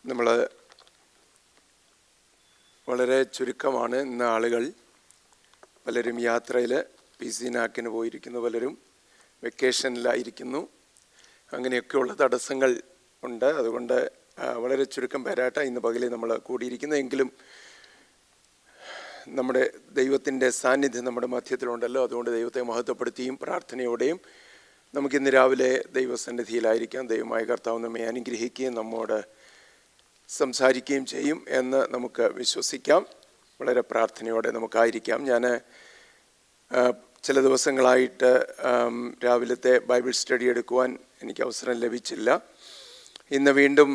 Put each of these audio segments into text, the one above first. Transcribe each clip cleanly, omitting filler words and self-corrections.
നമ്മൾ വളരെ ചുരുക്കമാണ് ഇന്ന് ആളുകൾ. പലരും യാത്രയിൽ PC നാക്കിന് പോയിരിക്കുന്നു, പലരും വെക്കേഷനിലായിരിക്കുന്നു. അങ്ങനെയൊക്കെയുള്ള തടസ്സങ്ങൾ ഉണ്ട്. അതുകൊണ്ട് വളരെ ചുരുക്കം പേരായിട്ടാണ് ഇന്ന് പകലിൽ നമ്മൾ കൂടിയിരിക്കുന്നത്. എങ്കിലും നമ്മുടെ ദൈവത്തിൻ്റെ സാന്നിധ്യം നമ്മുടെ മധ്യത്തിലുണ്ടല്ലോ. അതുകൊണ്ട് ദൈവത്തെ മഹത്വപ്പെടുത്തിയും പ്രാർത്ഥനയോടെയും നമുക്കിന്ന് രാവിലെ ദൈവസന്നിധിയിലായിരിക്കാം. ദൈവമായ കർത്താവ് നമ്മെ അനുഗ്രഹിക്കുകയും നമ്മോട് സംസാരിക്കുകയും ചെയ്യും എന്ന് നമുക്ക് വിശ്വസിക്കാം. വളരെ പ്രാർത്ഥനയോടെ നമുക്കായിരിക്കാം. ഞാൻ ചില ദിവസങ്ങളായിട്ട് രാവിലത്തെ ബൈബിൾ സ്റ്റഡി എടുക്കുവാൻ എനിക്ക് അവസരം ലഭിച്ചില്ല. ഇന്ന് വീണ്ടും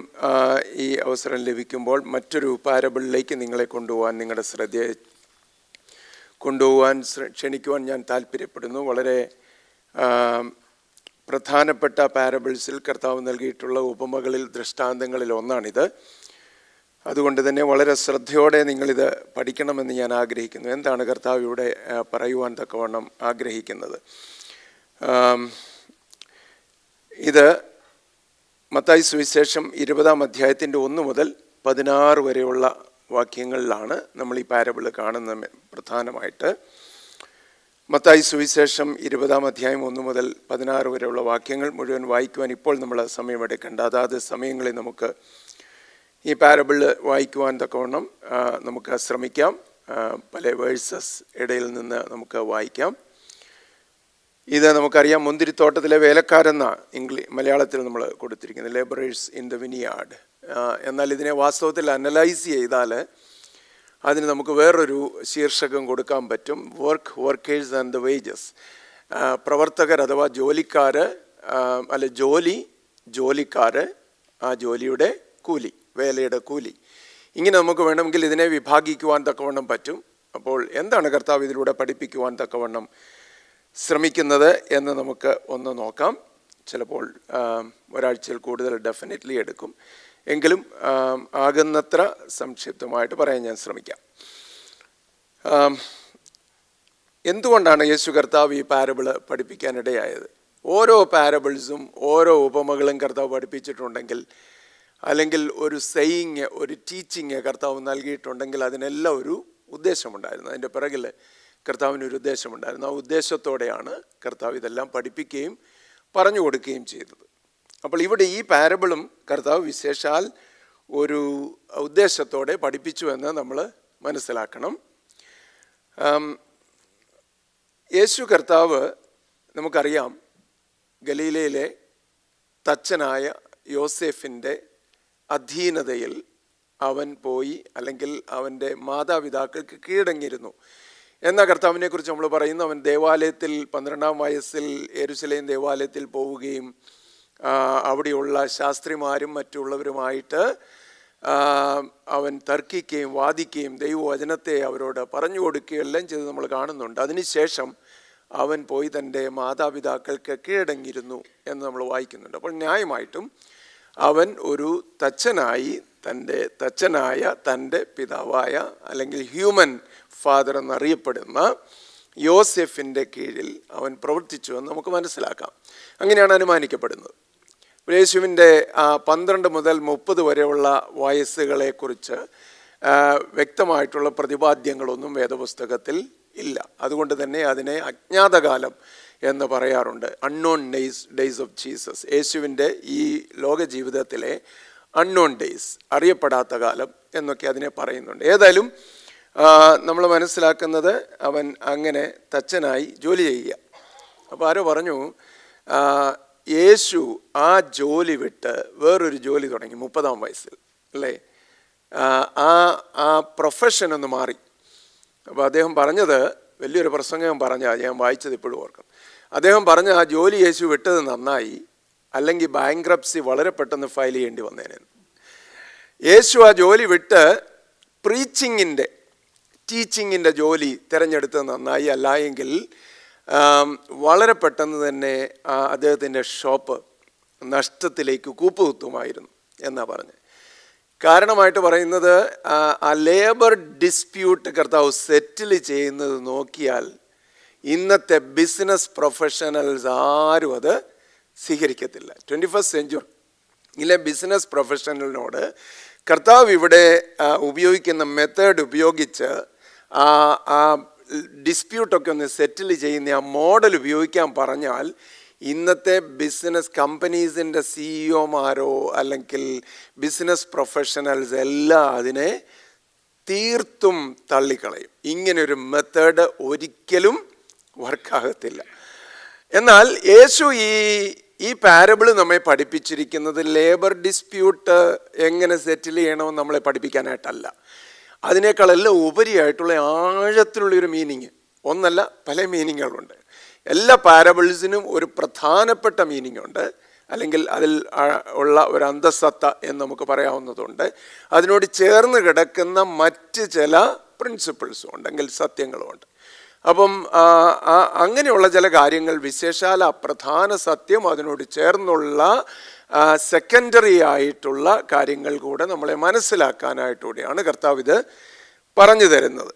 ഈ അവസരം ലഭിക്കുമ്പോൾ മറ്റൊരു പാരബിളിലേക്ക് നിങ്ങളെ കൊണ്ടുപോകാൻ, നിങ്ങളുടെ ശ്രദ്ധയെ കൊണ്ടുപോകാൻ ക്ഷണിക്കുവാൻ ഞാൻ താല്പര്യപ്പെടുന്നു. വളരെ പ്രധാനപ്പെട്ട പാരബിൾസിൽ കർത്താവ് നൽകിയിട്ടുള്ള ഉപമകളിൽ, ദൃഷ്ടാന്തങ്ങളിൽ ഒന്നാണിത്. അതുകൊണ്ട് തന്നെ വളരെ ശ്രദ്ധയോടെ നിങ്ങളിത് പഠിക്കണമെന്ന് ഞാൻ ആഗ്രഹിക്കുന്നു. എന്താണ് കർത്താവ് ഇവിടെ പറയുവാൻ തക്കവണ്ണം ആഗ്രഹിക്കുന്നത്? ഇത് മത്തായി സുവിശേഷം 20-ാം അധ്യായത്തിൻ്റെ 1 മുതൽ 16 വരെയുള്ള വാക്യങ്ങളിലാണ് നമ്മൾ ഈ പാരബിൾ കാണുന്നത്. പ്രധാനമായിട്ട് മത്തായി സുവിശേഷം 20-ാം അധ്യായം 1 മുതൽ 16 വരെയുള്ള വാക്യങ്ങൾ മുഴുവൻ വായിക്കുവാൻ ഇപ്പോൾ നമ്മൾ സമയമെടുക്കേണ്ട. അതാത് സമയങ്ങളിൽ നമുക്ക് ഈ പാരബിൾ വായിക്കുവാൻ തക്കവണ്ണം നമുക്ക് ശ്രമിക്കാം. പല വേഴ്സസ് ഇടയിൽ നിന്ന് നമുക്ക് വായിക്കാം. ഇത് നമുക്കറിയാം, മുന്തിരിത്തോട്ടത്തിലെ വേലക്കാരെന്ന മലയാളത്തിൽ നമ്മൾ കൊടുത്തിരിക്കുന്നത്, ലേബറേഴ്സ് ഇൻ ദ വിനിയാർഡ്. എന്നാൽ ഇതിനെ വാസ്തവത്തിൽ അനലൈസ് ചെയ്താൽ അതിന് നമുക്ക് വേറൊരു ശീർഷകം കൊടുക്കാൻ പറ്റും. Workers and the wages. പ്രവർത്തകർ അഥവാ ജോലിക്കാർ, അല്ല ജോലിക്കാർ, ആ ജോലിയുടെ കൂലി, വേലയുടെ കൂലി. ഇങ്ങനെ നമുക്ക് വേണമെങ്കിൽ ഇതിനെ വിഭാഗിക്കുവാൻ തക്കവണ്ണം പറ്റും. അപ്പോൾ എന്താണ് കർത്താവ് ഇതിലൂടെ പഠിപ്പിക്കുവാൻ തക്കവണ്ണം ശ്രമിക്കുന്നത് എന്ന് നമുക്ക് ഒന്ന് നോക്കാം. ചിലപ്പോൾ ഒരാഴ്ചയിൽ കൂടുതൽ ഡെഫിനറ്റ്ലി എടുക്കും. എങ്കിലും ആകുന്നത്ര സംക്ഷിപ്തമായിട്ട് പറയാൻ ഞാൻ ശ്രമിക്കാം. എന്തുകൊണ്ടാണ് യേശു കർത്താവ് ഈ പാരബിൾ പഠിപ്പിക്കാനിടയായത്? ഓരോ പാരബിൾസും ഓരോ ഉപമകളും കർത്താവ് പഠിപ്പിച്ചിട്ടുണ്ടെങ്കിൽ, അല്ലെങ്കിൽ ഒരു സെയിങ്, ഒരു ടീച്ചിങ് കർത്താവ് നൽകിയിട്ടുണ്ടെങ്കിൽ അതിനെല്ലാം ഒരു ഉദ്ദേശമുണ്ടായിരുന്നു. അതിൻ്റെ പിറകിൽ കർത്താവിനൊരു ഉദ്ദേശമുണ്ടായിരുന്നു. ആ ഉദ്ദേശത്തോടെയാണ് കർത്താവ് ഇതെല്ലാം പഠിപ്പിക്കുകയും പറഞ്ഞു കൊടുക്കുകയും ചെയ്തത്. അപ്പോൾ ഇവിടെ ഈ പാരബിളും കർത്താവ് വിശേഷാൽ ഒരു ഉദ്ദേശത്തോടെ പഠിപ്പിച്ചു എന്ന് നമ്മൾ മനസ്സിലാക്കണം. യേശു കർത്താവ്, നമുക്കറിയാം, ഗലീലയിലെ തച്ചനായ യോസേഫിൻ്റെ അധീനതയിൽ അവൻ പോയി, അല്ലെങ്കിൽ അവൻ്റെ മാതാപിതാക്കൾക്ക് കീഴടങ്ങിയിരുന്നു എന്ന കർത്താവിനെ കുറിച്ച് നമ്മൾ പറയുന്നു. അവൻ ദേവാലയത്തിൽ 12-ാം വയസ്സിൽ യെരുശലേം ദേവാലയത്തിൽ പോവുകയും അവിടെയുള്ള ശാസ്ത്രിമാരും മറ്റുള്ളവരുമായിട്ട് അവൻ തർക്കിക്കുകയും വാദിക്കുകയും ദൈവവചനത്തെ അവരോട് പറഞ്ഞു കൊടുക്കുകയും എല്ലാം ചെയ്ത് നമ്മൾ കാണുന്നുണ്ട്. അതിനുശേഷം അവൻ പോയി തൻ്റെ മാതാപിതാക്കൾക്ക് കീഴടങ്ങിയിരുന്നു എന്ന് നമ്മൾ വായിക്കുന്നുണ്ട്. അപ്പോൾ ന്യായമായിട്ടും അവൻ ഒരു തച്ചനായി, തൻ്റെ പിതാവായ, അല്ലെങ്കിൽ ഹ്യൂമൻ ഫാദർ എന്നറിയപ്പെടുന്ന യോസെഫിൻ്റെ കീഴിൽ അവൻ പ്രവർത്തിച്ചു എന്ന് നമുക്ക് മനസ്സിലാക്കാം. അങ്ങനെയാണ് അനുമാനിക്കപ്പെടുന്നത്. യേശുവിൻ്റെ 12 മുതൽ 30 വരെയുള്ള വയസ്സുകളെക്കുറിച്ച് വ്യക്തമായിട്ടുള്ള പ്രതിപാദ്യങ്ങളൊന്നും വേദപുസ്തകത്തിൽ ഇല്ല. അതുകൊണ്ട് തന്നെ അതിനെ അജ്ഞാതകാലം എന്ന് പറയാറുണ്ട്. Unknown days of Jesus. യേശുവിൻ്റെ ഈ ലോക ജീവിതത്തിലെ അൺനോൺ ഡേയ്സ്, അറിയപ്പെടാത്ത കാലം എന്നൊക്കെ അതിനെ പറയുന്നുണ്ട്. ഏതായാലും നമ്മൾ മനസ്സിലാക്കുന്നത് അവൻ അങ്ങനെ തച്ചനായി ജോലി ചെയ്യുക. അപ്പോൾ ആരോ പറഞ്ഞു, യേശു ആ ജോലി വിട്ട് വേറൊരു ജോലി തുടങ്ങി 30-ാം വയസ്സിൽ, അല്ലേ? ആ പ്രൊഫഷൻ ഒന്ന് മാറി. അപ്പോൾ അദ്ദേഹം പറഞ്ഞത്, വലിയൊരു പ്രസംഗം പറഞ്ഞാൽ ഞാൻ വായിച്ചത് ഇപ്പോഴും ഓർക്കും. അദ്ദേഹം പറഞ്ഞ ആ ജോലി യേശു വിട്ടത് നന്നായി, അല്ലെങ്കിൽ ബാങ്ക്രപ്സി വളരെ പെട്ടെന്ന് ഫയൽ ചെയ്യേണ്ടി വന്നേനെ. യേശു ആ ജോലി വിട്ട് ടീച്ചിങ്ങിൻ്റെ ജോലി തിരഞ്ഞെടുത്തത് നന്നായി. അല്ല എങ്കിൽ വളരെ പെട്ടെന്ന് തന്നെ അദ്ദേഹത്തിൻ്റെ ഷോപ്പ് നഷ്ടത്തിലേക്ക് കൂപ്പുകുത്തുമായിരുന്നു എന്നാണ് പറഞ്ഞത്. കാരണമായിട്ട് പറയുന്നത്, ആ ലേബർ ഡിസ്പ്യൂട്ട് കർത്താവ് സെറ്റിൽ ചെയ്യുന്നത് നോക്കിയാൽ ഇന്നത്തെ ബിസിനസ് പ്രൊഫഷണൽസ് ആരും അത് സ്വീകരിക്കത്തില്ല. 21st സെഞ്ച്വറി ഇല്ലേ ബിസിനസ് പ്രൊഫഷണലിനോട് കർത്താവ് ഇവിടെ ഉപയോഗിക്കുന്ന മെത്തേഡ് ഉപയോഗിച്ച് ആ ഡിസ്പ്യൂട്ടൊക്കെ ഒന്ന് സെറ്റിൽ ചെയ്യുന്ന ആ മോഡൽ ഉപയോഗിക്കാൻ പറഞ്ഞാൽ ഇന്നത്തെ ബിസിനസ് കമ്പനീസിൻ്റെ സിഇഒമാരോ അല്ലെങ്കിൽ ബിസിനസ് പ്രൊഫഷണൽസ് എല്ലാം അതിനെ തീർത്തും തള്ളിക്കളയും. ഇങ്ങനൊരു മെത്തേഡ് ഒരിക്കലും വർക്കാകത്തില്ല. എന്നാൽ യേശു ഈ പാരബിൾ നമ്മെ പഠിപ്പിച്ചിരിക്കുന്നത് ലേബർ ഡിസ്പ്യൂട്ട് എങ്ങനെ സെറ്റിൽ ചെയ്യണമെന്ന് നമ്മളെ പഠിപ്പിക്കാനായിട്ടല്ല. അതിനേക്കാളെല്ലാം ഉപരിയായിട്ടുള്ള ആഴത്തിലുള്ളൊരു മീനിങ്, ഒന്നല്ല പല മീനിങ്ങുകളുണ്ട്. എല്ലാ പാരബിൾസിനും ഒരു പ്രധാനപ്പെട്ട മീനിങ് ഉണ്ട്, അല്ലെങ്കിൽ അതിൽ ഉള്ള ഒരു അന്തസത്ത എന്ന് നമുക്ക് പറയാവുന്നതുണ്ട്. അതിനോട് ചേർന്ന് കിടക്കുന്ന മറ്റ് ചില പ്രിൻസിപ്പിൾസും ഉണ്ടെങ്കിൽ സത്യങ്ങളും ഉണ്ട്. അപ്പം അങ്ങനെയുള്ള ചില കാര്യങ്ങൾ, വിശേഷാൽ പ്രധാന സത്യം അതിനോട് ചേർന്നുള്ള സെക്കൻഡറി ആയിട്ടുള്ള കാര്യങ്ങൾ കൂടെ നമ്മളെ മനസ്സിലാക്കാനായിട്ടുകൂടിയാണ് കർത്താവ് ഇത് പറഞ്ഞു തരുന്നത്.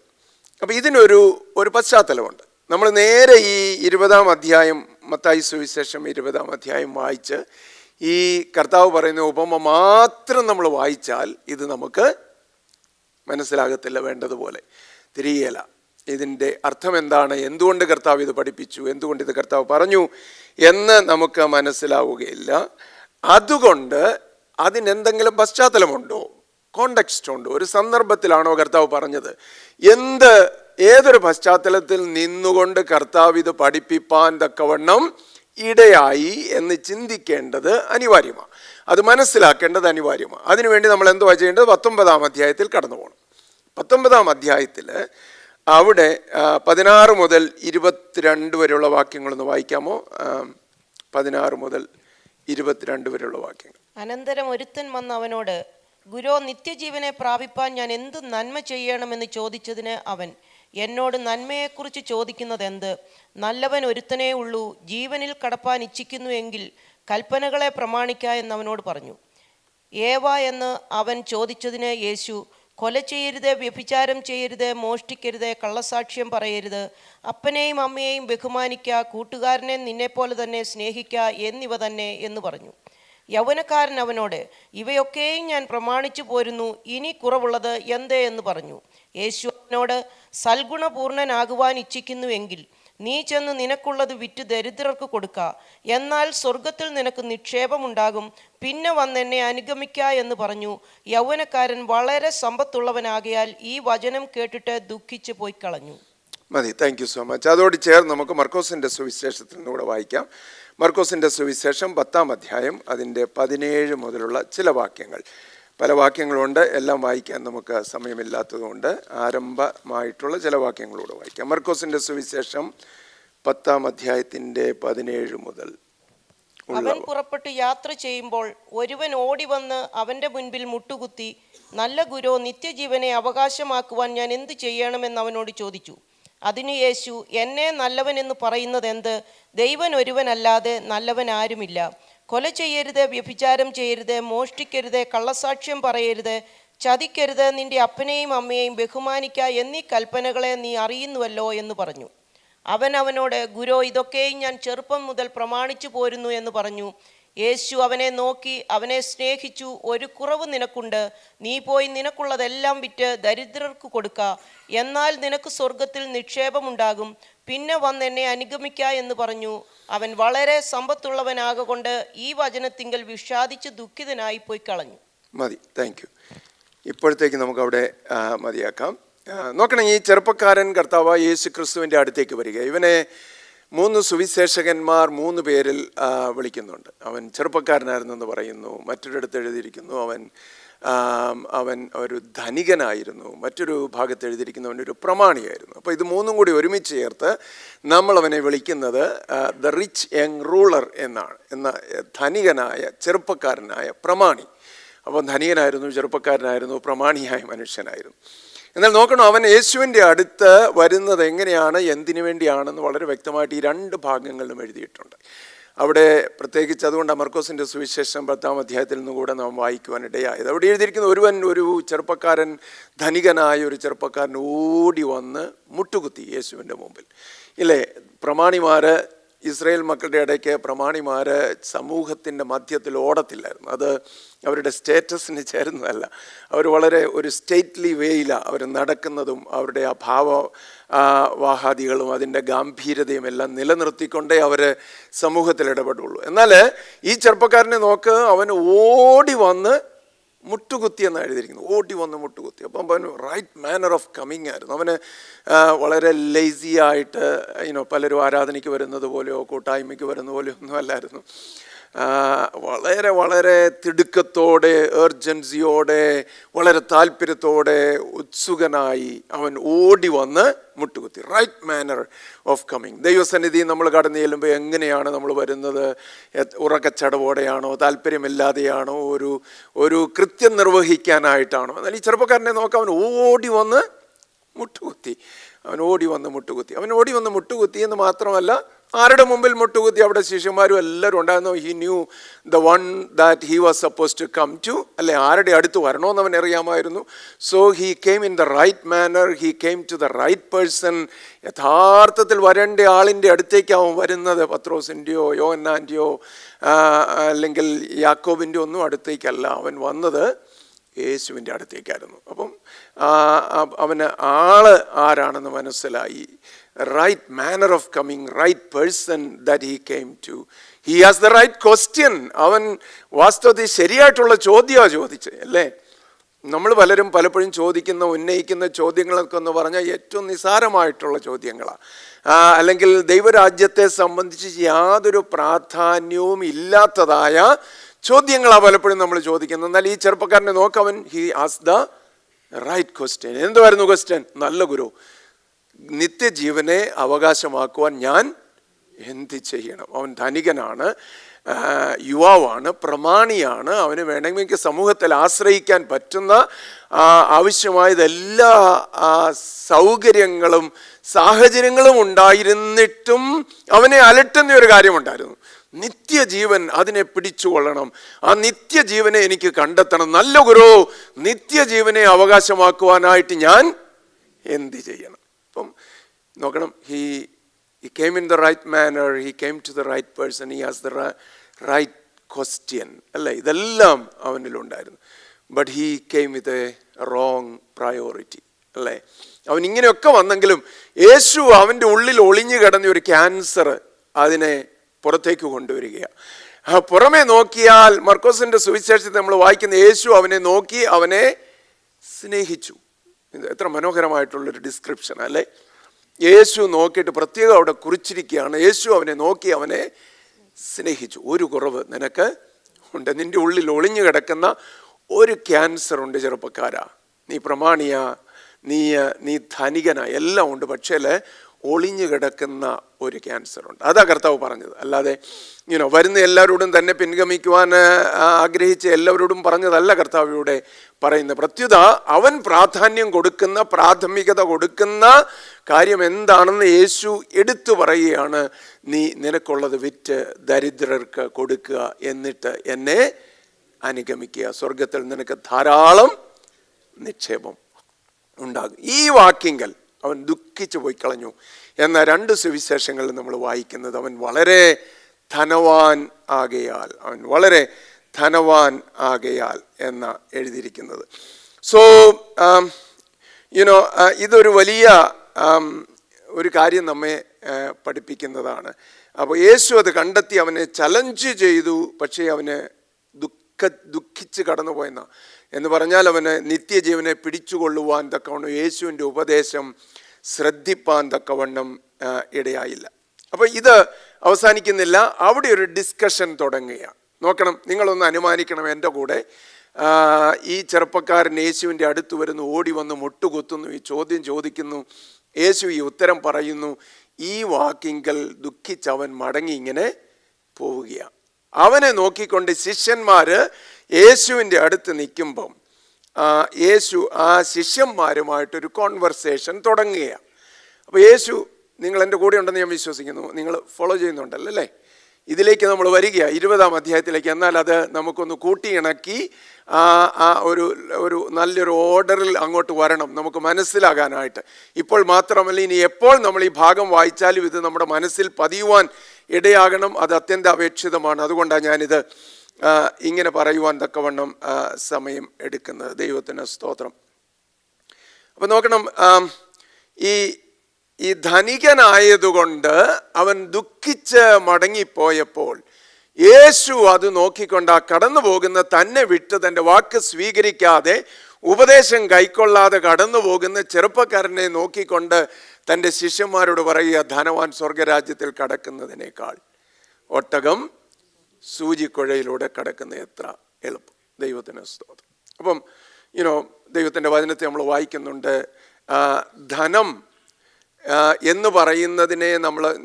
അപ്പം ഇതിനൊരു പശ്ചാത്തലമുണ്ട്. നമ്മൾ നേരെ ഈ 20-ാം അധ്യായം, മത്തായി സുവിശേഷം 20-ാം അധ്യായം വായിച്ച് ഈ കർത്താവ് പറയുന്ന ഉപമ മാത്രം നമ്മൾ വായിച്ചാൽ ഇത് നമുക്ക് മനസ്സിലാകത്തില്ല, വേണ്ടതുപോലെ തിരികേല. ഇതിൻ്റെ അർത്ഥം എന്താണ്, എന്തുകൊണ്ട് കർത്താവ് ഇത് പഠിപ്പിച്ചു, എന്തുകൊണ്ട് ഇത് കർത്താവ് പറഞ്ഞു എന്ന് നമുക്ക് മനസ്സിലാവുകയില്ല. അതുകൊണ്ട് അതിനെന്തെങ്കിലും പശ്ചാത്തലമുണ്ടോ, കോണ്ടെക്സ്റ്റ് ഉണ്ടോ, ഒരു സന്ദർഭത്തിലാണോ കർത്താവ് പറഞ്ഞത്, ഏതൊരു പശ്ചാത്തലത്തിൽ നിന്നുകൊണ്ട് കർത്താവ് ഇത് പഠിപ്പിപ്പാൻ തക്കവണ്ണം ഇടയായി എന്ന് ചിന്തിക്കേണ്ടത് അനിവാര്യമാണ്. അത് മനസ്സിലാക്കേണ്ടത് അനിവാര്യമാണ്. അതിനുവേണ്ടി നമ്മൾ എന്തുവാ ചെയ്യേണ്ടത്? 19-ാം അധ്യായത്തിൽ കടന്നു പോകണം. 19-ാം അധ്യായത്തിൽ അവിടെ 16 മുതൽ 22 വരെയുള്ള വാക്യങ്ങളൊന്ന് വായിക്കാമോ? 16 മുതൽ 22 വരെയുള്ള വാക്യങ്ങൾ. അനന്തരം ഒരുത്തൻ വന്ന് അവനോട്, ഗുരോ, നിത്യജീവനെ പ്രാപിപ്പാൻ ഞാൻ എന്ത് നന്മ ചെയ്യണമെന്ന് ചോദിച്ചതിന് അവൻ, എന്നോട് നന്മയെക്കുറിച്ച് ചോദിക്കുന്നത് എന്ത്? നല്ലവൻ ഒരുത്തനേ ഉള്ളൂ. ജീവനിൽ കടപ്പാൻ ഇച്ഛിക്കുന്നുവെങ്കിൽ കൽപ്പനകളെ പ്രമാണിക്ക എന്നവനോട് പറഞ്ഞു. ഏവ എന്ന് അവൻ ചോദിച്ചതിന് യേശു, കൊല ചെയ്യരുത്, വ്യഭിചാരം ചെയ്യരുത്, മോഷ്ടിക്കരുത്, കള്ളസാക്ഷ്യം പറയരുത്, അപ്പനെയും അമ്മയെയും ബഹുമാനിക്ക, കൂട്ടുകാരനെ നിന്നെപ്പോലെ തന്നെ സ്നേഹിക്ക എന്നിവ തന്നെ എന്ന് പറഞ്ഞു. യൗവനക്കാരൻ അവനോട്, ഇവയൊക്കെയും ഞാൻ പ്രമാണിച്ചു പോരുന്നു, ഇനി കുറവുള്ളത് എന്തേ എന്ന് പറഞ്ഞു. യേശു അവനോട്, സൽഗുണപൂർണനാകുവാൻ ഇച്ഛിക്കുന്നുവെങ്കിൽ നീ ചെന്ന് നിനക്കുള്ളത് വിറ്റ് ദരിദ്രർക്ക് കൊടുക്ക, എന്നാൽ സ്വർഗത്തിൽ നിനക്ക് നിക്ഷേപമുണ്ടാകും, പിന്നെ വന്നെന്നെ അനുഗമിക്ക എന്ന് പറഞ്ഞു. യൗവനക്കാരൻ വളരെ സമ്പത്തുള്ളവനാകയാൽ ഈ വചനം കേട്ടിട്ട് ദുഃഖിച്ച് പോയി കളഞ്ഞു. മതി, താങ്ക് യു സോ മച്ച്. അതോട് ചേർന്ന് നമുക്ക് മർക്കോസിൻ്റെ സുവിശേഷത്തിൽ നിന്നുകൂടെ വായിക്കാം. മർക്കോസിൻ്റെ സുവിശേഷം 10-ാം അധ്യായം അതിൻ്റെ 17 മുതലുള്ള ചില വാക്യങ്ങൾ. പല വാക്യങ്ങളുണ്ട്, എല്ലാം വായിക്കാൻ നമുക്ക് സമയമില്ലാത്തതുകൊണ്ട് ആരംഭമായിട്ടുള്ള ചില വാക്യങ്ങളൂടെ വായിക്കാം. മർക്കോസിൻ്റെ സുവിശേഷം 10-ാം അധ്യായത്തിൻ്റെ 17 മുതൽ. അവൻ പുറപ്പെട്ട് യാത്ര ചെയ്യുമ്പോൾ ഒരുവൻ ഓടി വന്ന് അവൻ്റെ മുൻപിൽ മുട്ടുകുത്തി, നല്ല ഗുരോ, നിത്യജീവനെ അവകാശമാക്കുവാൻ ഞാൻ എന്ത് ചെയ്യണമെന്ന് അവനോട് ചോദിച്ചു. അതിന് യേശു, എന്നെ നല്ലവൻ എന്ന് പറയുന്നത് എന്ത്? ദൈവൻ ഒരുവനല്ലാതെ നല്ലവൻ ആരുമില്ല. കൊല ചെയ്യരുത്, വ്യഭിചാരം ചെയ്യരുത്, മോഷ്ടിക്കരുത്, കള്ളസാക്ഷ്യം പറയരുത്, ചതിക്കരുത്, നിന്റെ അപ്പനെയും അമ്മയെയും ബഹുമാനിക്ക എന്നീ കൽപ്പനകളെ നീ അറിയുന്നുവല്ലോ എന്ന് പറഞ്ഞു. അവൻ അവനോട്, ഗുരോ, ഇതൊക്കെയും ഞാൻ ചെറുപ്പം മുതൽ പ്രമാണിച്ചു പോരുന്നു എന്ന് പറഞ്ഞു. യേശു അവനെ നോക്കി അവനെ സ്നേഹിച്ചു. ഒരു കുറവ് നിനക്കുണ്ട്. നീ പോയി നിനക്കുള്ളതെല്ലാം വിറ്റ് ദരിദ്രർക്ക് കൊടുക്ക, എന്നാൽ നിനക്ക് സ്വർഗത്തിൽ നിക്ഷേപമുണ്ടാകും. പിന്നെ വന്ന് എന്നെ അനുഗമിക്ക എന്ന് പറഞ്ഞു. അവൻ വളരെ സമ്പത്തുള്ളവനാകൊണ്ട് ഈ വചനത്തിങ്കൽ വിഷാദിച്ച് ദുഃഖിതനായി പോയി കളഞ്ഞു. മതി, താങ്ക് യു. ഇപ്പോഴത്തേക്ക് നമുക്കവിടെ മതിയാക്കാം. നോക്കണം, ഈ ചെറുപ്പക്കാരൻ കർത്താവ് യേശു ക്രിസ്തുവിൻ്റെ അടുത്തേക്ക് വരിക. ഇവനെ 3 സുവിശേഷകന്മാർ 3 പേരിൽ വിളിക്കുന്നുണ്ട്. അവൻ ചെറുപ്പക്കാരനായിരുന്നെന്ന് പറയുന്നു. മറ്റൊരിടത്ത് എഴുതിയിരിക്കുന്നു അവൻ ഒരു ധനികനായിരുന്നു. മറ്റൊരു ഭാഗത്ത് എഴുതിയിരിക്കുന്നു അവനൊരു പ്രമാണിയായിരുന്നു. അപ്പോൾ ഇത് 3 കൂടി ഒരുമിച്ച് ചേർത്ത് നമ്മളവനെ വിളിക്കുന്നത് ദ റിച്ച് യങ് റൂളർ എന്ന ധനികനായ ചെറുപ്പക്കാരനായ പ്രമാണി. അപ്പോൾ ധനികനായിരുന്നു, ചെറുപ്പക്കാരനായിരുന്നു, പ്രമാണിയായ മനുഷ്യനായിരുന്നു. എന്നാൽ നോക്കണം, അവൻ യേശുവിൻ്റെ അടുത്ത് വരുന്നത് എങ്ങനെയാണ്, എന്തിനു വേണ്ടിയാണെന്ന് വളരെ വ്യക്തമായിട്ട് ഈ 2 ഭാഗങ്ങളിലും എഴുതിയിട്ടുണ്ട്. അവിടെ പ്രത്യേകിച്ച് അതുകൊണ്ട് മർക്കോസിൻ്റെ സുവിശേഷം 10-ാം അധ്യായത്തിൽ നിന്ന് കൂടെ നാം വായിക്കുവാനിടയായത്. അവിടെ എഴുതിയിരിക്കുന്ന ഒരു ചെറുപ്പക്കാരൻ, ധനികനായ ഒരു ചെറുപ്പക്കാരൻ ഓടി വന്ന് മുട്ടുകുത്തി യേശുവിൻ്റെ മുമ്പിൽ. ഇല്ലേ, പ്രമാണിമാർ ഇസ്രായേൽ മക്കളുടെ ഇടയ്ക്ക് പ്രമാണിമാർ സമൂഹത്തിൻ്റെ മധ്യത്തിൽ ഓടത്തില്ലായിരുന്നു. അത് അവരുടെ സ്റ്റേറ്റസിന് ചേരുന്നതല്ല. അവർ വളരെ ഒരു സ്റ്റേറ്റ്ലി വേയിലാണ് അവർ നടക്കുന്നതും അവരുടെ ആ ഭാവവാഹാദികളും അതിൻ്റെ ഗാംഭീര്യതയും എല്ലാം നിലനിർത്തിക്കൊണ്ടേ അവർ സമൂഹത്തിൽ ഇടപെടുള്ളൂ. എന്നാൽ ഈ ചെറുപ്പക്കാരനെ നോക്ക്, അവൻ ഓടി വന്ന് മുട്ടുകുത്തി എന്നാണ് എഴുതിയിരിക്കുന്നത്. ഓടി വന്ന് മുട്ടുകുത്തി. അപ്പം അവന് റൈറ്റ് മാനർ ഓഫ് കമ്മിങ് ആയിരുന്നു. അവന് വളരെ ലേസി ആയിട്ട് പലരും ആരാധനയ്ക്ക് വരുന്നത് പോലെയോ കൂട്ടായ്മയ്ക്ക് വരുന്ന പോലെയോ ഒന്നും അല്ലായിരുന്നു. വളരെ വളരെ തിടുക്കത്തോടെ, ഏർജൻസിയോടെ, വളരെ താല്പര്യത്തോടെ, ഉത്സുകനായി അവൻ ഓടി വന്ന് മുട്ടുകുത്തി. Right manner of coming. ദൈവസന്നിധി നമ്മൾ കടന്നു ചെല്ലുമ്പോൾ എങ്ങനെയാണ് നമ്മൾ വരുന്നത്? ഉറക്കച്ചടവോടെയാണോ, താല്പര്യമില്ലാതെയാണോ, ഒരു കൃത്യം നിർവഹിക്കാനായിട്ടാണോ? എന്നാൽ ഈ ചെറുപ്പക്കാരനെ നോക്കാം, അവൻ ഓടി വന്ന് മുട്ടുകുത്തി. അവൻ ഓടി വന്ന് മുട്ടുകുത്തി എന്ന് മാത്രമല്ല, ആരുടെ മുമ്പിൽ മുട്ടുകുത്തി? അവിടെ ശിഷ്യന്മാരും എല്ലാവരും ഉണ്ടായിരുന്നു. He knew the one that he was suppose to come to, അല്ലെ, ആരുടെ അടുത്ത് വരണമെന്ന് അവൻ അറിയാമായിരുന്നു. So he came in the right manner, he came to the right person. യഥാർത്ഥത്തിൽ വരേണ്ട ആളിൻ്റെ അടുത്തേക്ക് അവൻ വരുന്നത്. പത്രോസിൻ്റെയോ യോഹന്നാൻ്റെയോ അല്ലെങ്കിൽ യാക്കോബിൻ്റെയോ ഒന്നും അടുത്തേക്കല്ല. അവൻ വന്നത് യേശുവിൻ്റെ അടുത്തേക്കായിരുന്നു. അപ്പം അവന് ആള് ആരാണെന്ന് മനസ്സിലായി. Right manner of coming, right person that he came to. He has the right question. അവൻ വാസ്തവത്തിൽ ശരിയായിട്ടുള്ള ചോദ്യമാണ് ചോദിച്ചത്, അല്ലേ? നമ്മൾ പലപ്പോഴും ഉന്നയിക്കുന്ന ചോദ്യങ്ങളൊക്കെ എന്ന് പറഞ്ഞാൽ ഏറ്റവും നിസ്സാരമായിട്ടുള്ള ചോദ്യങ്ങളാണ്. അല്ലെങ്കിൽ ദൈവരാജ്യത്തെ സംബന്ധിച്ച് യാതൊരു പ്രാധാന്യവും ഇല്ലാത്തതായ ചോദ്യങ്ങളാണ് പലപ്പോഴും നമ്മൾ ചോദിക്കുന്നത്. എന്നാൽ ഈ ചെറുപ്പക്കാരനെ നോക്കവൻ, he asked the right question. എന്തുവായിരുന്നു ക്വസ്റ്റ്യൻ? നല്ല ഗുരു, നിത്യജീവനെ അവകാശമാക്കുവാൻ ഞാൻ എന്ത് ചെയ്യണം? അവൻ ധനികനാണ്, യുവാവാണ്, പ്രമാണിയാണ്. അവന് വേണമെങ്കിൽ സമൂഹത്തിൽ ആശ്രയിക്കാൻ പറ്റുന്ന ആവശ്യമായതെല്ലാ സൗകര്യങ്ങളും സാഹചര്യങ്ങളും ഉണ്ടായിരുന്നിട്ടും അവനെ അലട്ടുന്ന ഒരു കാര്യമുണ്ടായിരുന്നു. നിത്യജീവൻ, അതിനെ പിടിച്ചുകൊള്ളണം. ആ നിത്യജീവനെ എനിക്ക് കണ്ടെത്തണം. നല്ല ഗുരു, നിത്യജീവനെ അവകാശമാക്കുവാനായിട്ട് ഞാൻ എന്ത് ചെയ്യണം? അപ്പം നോക്കണം, he came in the right manner, he came to the right person, he has the right question, അല്ലേ? ഇതെല്ലാം അവനിലുണ്ടായിരുന്നു. But he came with a wrong priority, അല്ലേ? അവൻ ഇങ്ങനെയൊക്കെ വന്നെങ്കിലും യേശു അവൻ്റെ ഉള്ളിൽ ഒളിഞ്ഞു കിടന്ന ഒരു ക്യാൻസർ അതിനെ പുറത്തേക്ക് കൊണ്ടുവരികയാണ്. പുറമെ നോക്കിയാൽ മർക്കോസിന്റെ സുവിശേഷത്തിൽ നമ്മൾ വായിക്കുന്ന യേശു അവനെ നോക്കി അവനെ സ്നേഹിച്ചു. എത്ര മനോഹരമായിട്ടുള്ളൊരു ഡിസ്ക്രിപ്ഷൻ, അല്ലേ? യേശു നോക്കിയിട്ട് പ്രത്യേകം അവിടെ കുറിച്ചിരിക്കുകയാണ്. യേശു അവനെ നോക്കി അവനെ സ്നേഹിച്ചു. ഒരു കുറവ് നിനക്ക് ഉണ്ട്, നിന്റെ ഉള്ളിൽ ഒളിഞ്ഞു കിടക്കുന്ന ഒരു ക്യാൻസർ ഉണ്ട് ചെറുപ്പക്കാരാ. നീ പ്രമാണിയാ, നീ ധനികനാ, എല്ലാം ഉണ്ട്, പക്ഷേ ഒളിഞ്ഞു കിടക്കുന്ന ഒരു ക്യാൻസർ ഉണ്ട്. അതാ കർത്താവ് പറഞ്ഞത്. അല്ലാതെ വരുന്ന എല്ലാവരോടും തന്നെ പിൻഗമിക്കുവാൻ ആഗ്രഹിച്ച എല്ലാവരോടും പറഞ്ഞതല്ല കർത്താവിലൂടെ പറയുന്നത്. പ്രത്യുത അവൻ പ്രാധാന്യം കൊടുക്കുന്ന, പ്രാഥമികത കൊടുക്കുന്ന കാര്യം എന്താണെന്ന് യേശു എടുത്തു പറയുകയാണ്. നീ നിനക്കുള്ളത് വിറ്റ് ദരിദ്രർക്ക് കൊടുക്കുക, എന്നിട്ട് എന്നെ അനുഗമിക്കുക, സ്വർഗത്തിൽ നിനക്ക് ധാരാളം നിക്ഷേപം ഉണ്ടാകും. ഈ വാക്യങ്ങൾ അവൻ ദുഃഖിച്ചു പോയി കളഞ്ഞു എന്ന രണ്ട് സുവിശേഷങ്ങളിൽ നമ്മൾ വായിക്കുന്നത്. അവൻ വളരെ ധനവാൻ ആകയാൽ എന്ന എഴുതിയിരിക്കുന്നത്. സോ ഇതൊരു വലിയ ഒരു കാര്യം നമ്മെ പഠിപ്പിക്കുന്നതാണ്. അപ്പോൾ യേശു അത് കണ്ടെത്തി അവനെ ചലഞ്ച് ചെയ്തു. പക്ഷേ അവന് ദുഃഖിച്ച് കടന്നുപോയെന്ന എന്ന് പറഞ്ഞാൽ അവന് നിത്യജീവനെ പിടിച്ചുകൊള്ളുവാൻ തക്കവണ്ണം യേശുവിൻ്റെ ഉപദേശം ശ്രദ്ധിപ്പാൻ തക്കവണ്ണം ഇടയായില്ല. അപ്പോൾ ഇത് അവസാനിക്കുന്നില്ല, അവിടെ ഒരു ഡിസ്കഷൻ തുടങ്ങുകയാണ്. നോക്കണം, നിങ്ങളൊന്ന് അനുമാനിക്കണം എൻ്റെ കൂടെ. ഈ ചെറുപ്പക്കാരൻ യേശുവിൻ്റെ അടുത്ത് വരുന്നു, ഓടി വന്ന് മുട്ടുകുത്തുന്നു, ഈ ചോദ്യം ചോദിക്കുന്നു. യേശു ഈ ഉത്തരം പറയുന്നു. ഈ വാക്കിങ്കൽ ദുഃഖിച്ചവൻ മടങ്ങി ഇങ്ങനെ പോവുകയാണ്. അവനെ നോക്കിക്കൊണ്ട് ശിഷ്യന്മാർ യേശുവിൻ്റെ അടുത്ത് നിൽക്കുമ്പം യേശു ആ ശിഷ്യന്മാരുമായിട്ടൊരു കോൺവെർസേഷൻ തുടങ്ങുകയാണ്. അപ്പോൾ യേശു, നിങ്ങൾ എൻ്റെ കൂടെ ഉണ്ടെന്ന് ഞാൻ വിശ്വസിക്കുന്നു, നിങ്ങൾ ഫോളോ ചെയ്യുന്നുണ്ടല്ലോ, അല്ലേ? ഇതിലേക്ക് നമ്മൾ വരികയാണ് 20-ാം അധ്യായത്തിലേക്ക്. എന്നാൽ അത് നമുക്കൊന്ന് കൂട്ടിയിണക്കി ഒരു നല്ലൊരു ഓർഡറിൽ അങ്ങോട്ട് വരണം, നമുക്ക് മനസ്സിലാകാനായിട്ട്. ഇപ്പോൾ മാത്രമല്ല, ഇനി എപ്പോൾ നമ്മൾ ഈ ഭാഗം വായിച്ചാലും ഇത് നമ്മുടെ മനസ്സിൽ പതിയുവാൻ ഇടയാകണം. അത് അത്യന്താപേക്ഷിതമാണ്. അതുകൊണ്ടാണ് ഞാനിത് ഇങ്ങനെ പറയുവാൻ തക്കവണ്ണം സമയം എടുക്കുന്നത്. ദൈവത്തിന് സ്തോത്രം. അപ്പം നോക്കണം, ഈ ധനികനായതുകൊണ്ട് അവൻ ദുഃഖിച്ച് മടങ്ങിപ്പോയപ്പോൾ യേശു അത് നോക്കിക്കൊണ്ട് ആ കടന്നു പോകുന്ന, തന്നെ വിട്ട് തൻ്റെ വാക്ക് സ്വീകരിക്കാതെ ഉപദേശം കൈക്കൊള്ളാതെ കടന്നു പോകുന്ന ചെറുപ്പക്കാരനെ നോക്കിക്കൊണ്ട് തൻ്റെ ശിഷ്യന്മാരോട് പറയുക, ധനവാൻ സ്വർഗരാജ്യത്തിൽ കടക്കുന്നതിനേക്കാൾ ഒട്ടകം സൂചിക്കുഴയിലൂടെ കടക്കുന്ന എത്ര എളുപ്പം. ദൈവത്തിന് സ്തോത്രം. അപ്പം ദൈവത്തിൻ്റെ വചനത്തെ നമ്മൾ വായിക്കുന്നുണ്ട്. ധനം എന്ന് പറയുന്നതിനെ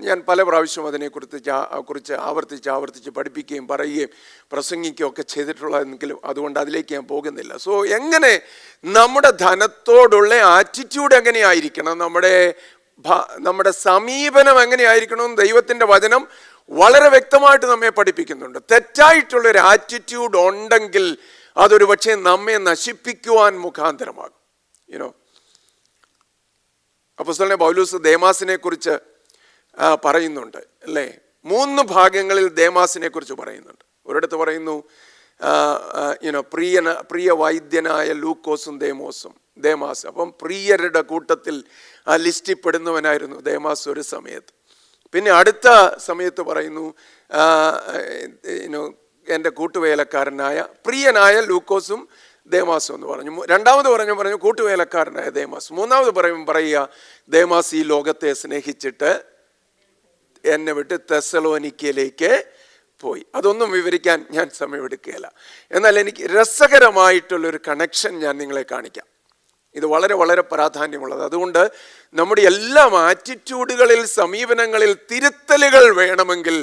ഞാൻ പല പ്രാവശ്യം അതിനെക്കുറിച്ച് ആവർത്തിച്ച് പഠിപ്പിക്കുകയും പറയുകയും പ്രസംഗിക്കുകയും ഒക്കെ ചെയ്തിട്ടുള്ളതെങ്കിലും അതുകൊണ്ട് അതിലേക്ക് ഞാൻ പോകുന്നില്ല. സോ എങ്ങനെ നമ്മുടെ ധനത്തോടുള്ള ആറ്റിറ്റ്യൂഡ് എങ്ങനെയായിരിക്കണം, നമ്മുടെ സമീപനം എങ്ങനെയായിരിക്കണം, ദൈവത്തിൻ്റെ വചനം വളരെ വ്യക്തമായിട്ട് നമ്മെ പഠിപ്പിക്കുന്നുണ്ട്. തെറ്റായിട്ടുള്ളൊരു ആറ്റിറ്റ്യൂഡ് ഉണ്ടെങ്കിൽ അതൊരു പക്ഷേ നമ്മെ നശിപ്പിക്കുവാൻ മുഖാന്തരമാകും. അപ്പോസ്തലനായ പൗലോസ് ദേമാസിനെ കുറിച്ച് പറയുന്നുണ്ട്, അല്ലേ? 3 ഭാഗങ്ങളിൽ ദേമാസിനെ കുറിച്ച് പറയുന്നുണ്ട്. ഒരിടത്ത് പറയുന്നു പ്രിയ വൈദ്യനായ ലൂക്കോസും ദേമാസ്. അപ്പം പ്രിയരുടെ കൂട്ടത്തിൽ ആ ലിസ്റ്റിൽ പെടുന്നവനായിരുന്നു ദേമാസ് ഒരു സമയത്ത്. പിന്നെ അടുത്ത സമയത്ത് പറയുന്നു എൻ്റെ കൂട്ടുവേലക്കാരനായ പ്രിയനായ ലൂക്കോസും ദേമാസും എന്ന് പറഞ്ഞു. രണ്ടാമത് പറഞ്ഞു കൂട്ടുവേലക്കാരനായ ദേമാസ്. മൂന്നാമത് പറയുക, ദേമാസ് ഈ ലോകത്തെ സ്നേഹിച്ചിട്ട് എന്നെ വിട്ട് തെസ്സലോനിക്കയിലേക്ക് പോയി. അതൊന്നും വിവരിക്കാൻ ഞാൻ സമയമെടുക്കുകയില്ല. എന്നാൽ എനിക്ക് രസകരമായിട്ടുള്ളൊരു കണക്ഷൻ ഞാൻ നിങ്ങളെ കാണിക്കാം. ഇത് വളരെ വളരെ പ്രാധാന്യമുള്ളത്. അതുകൊണ്ട് നമ്മുടെ എല്ലാ ആറ്റിറ്റ്യൂഡുകളിൽ, സമീപനങ്ങളിൽ തിരുത്തലുകൾ വേണമെങ്കിൽ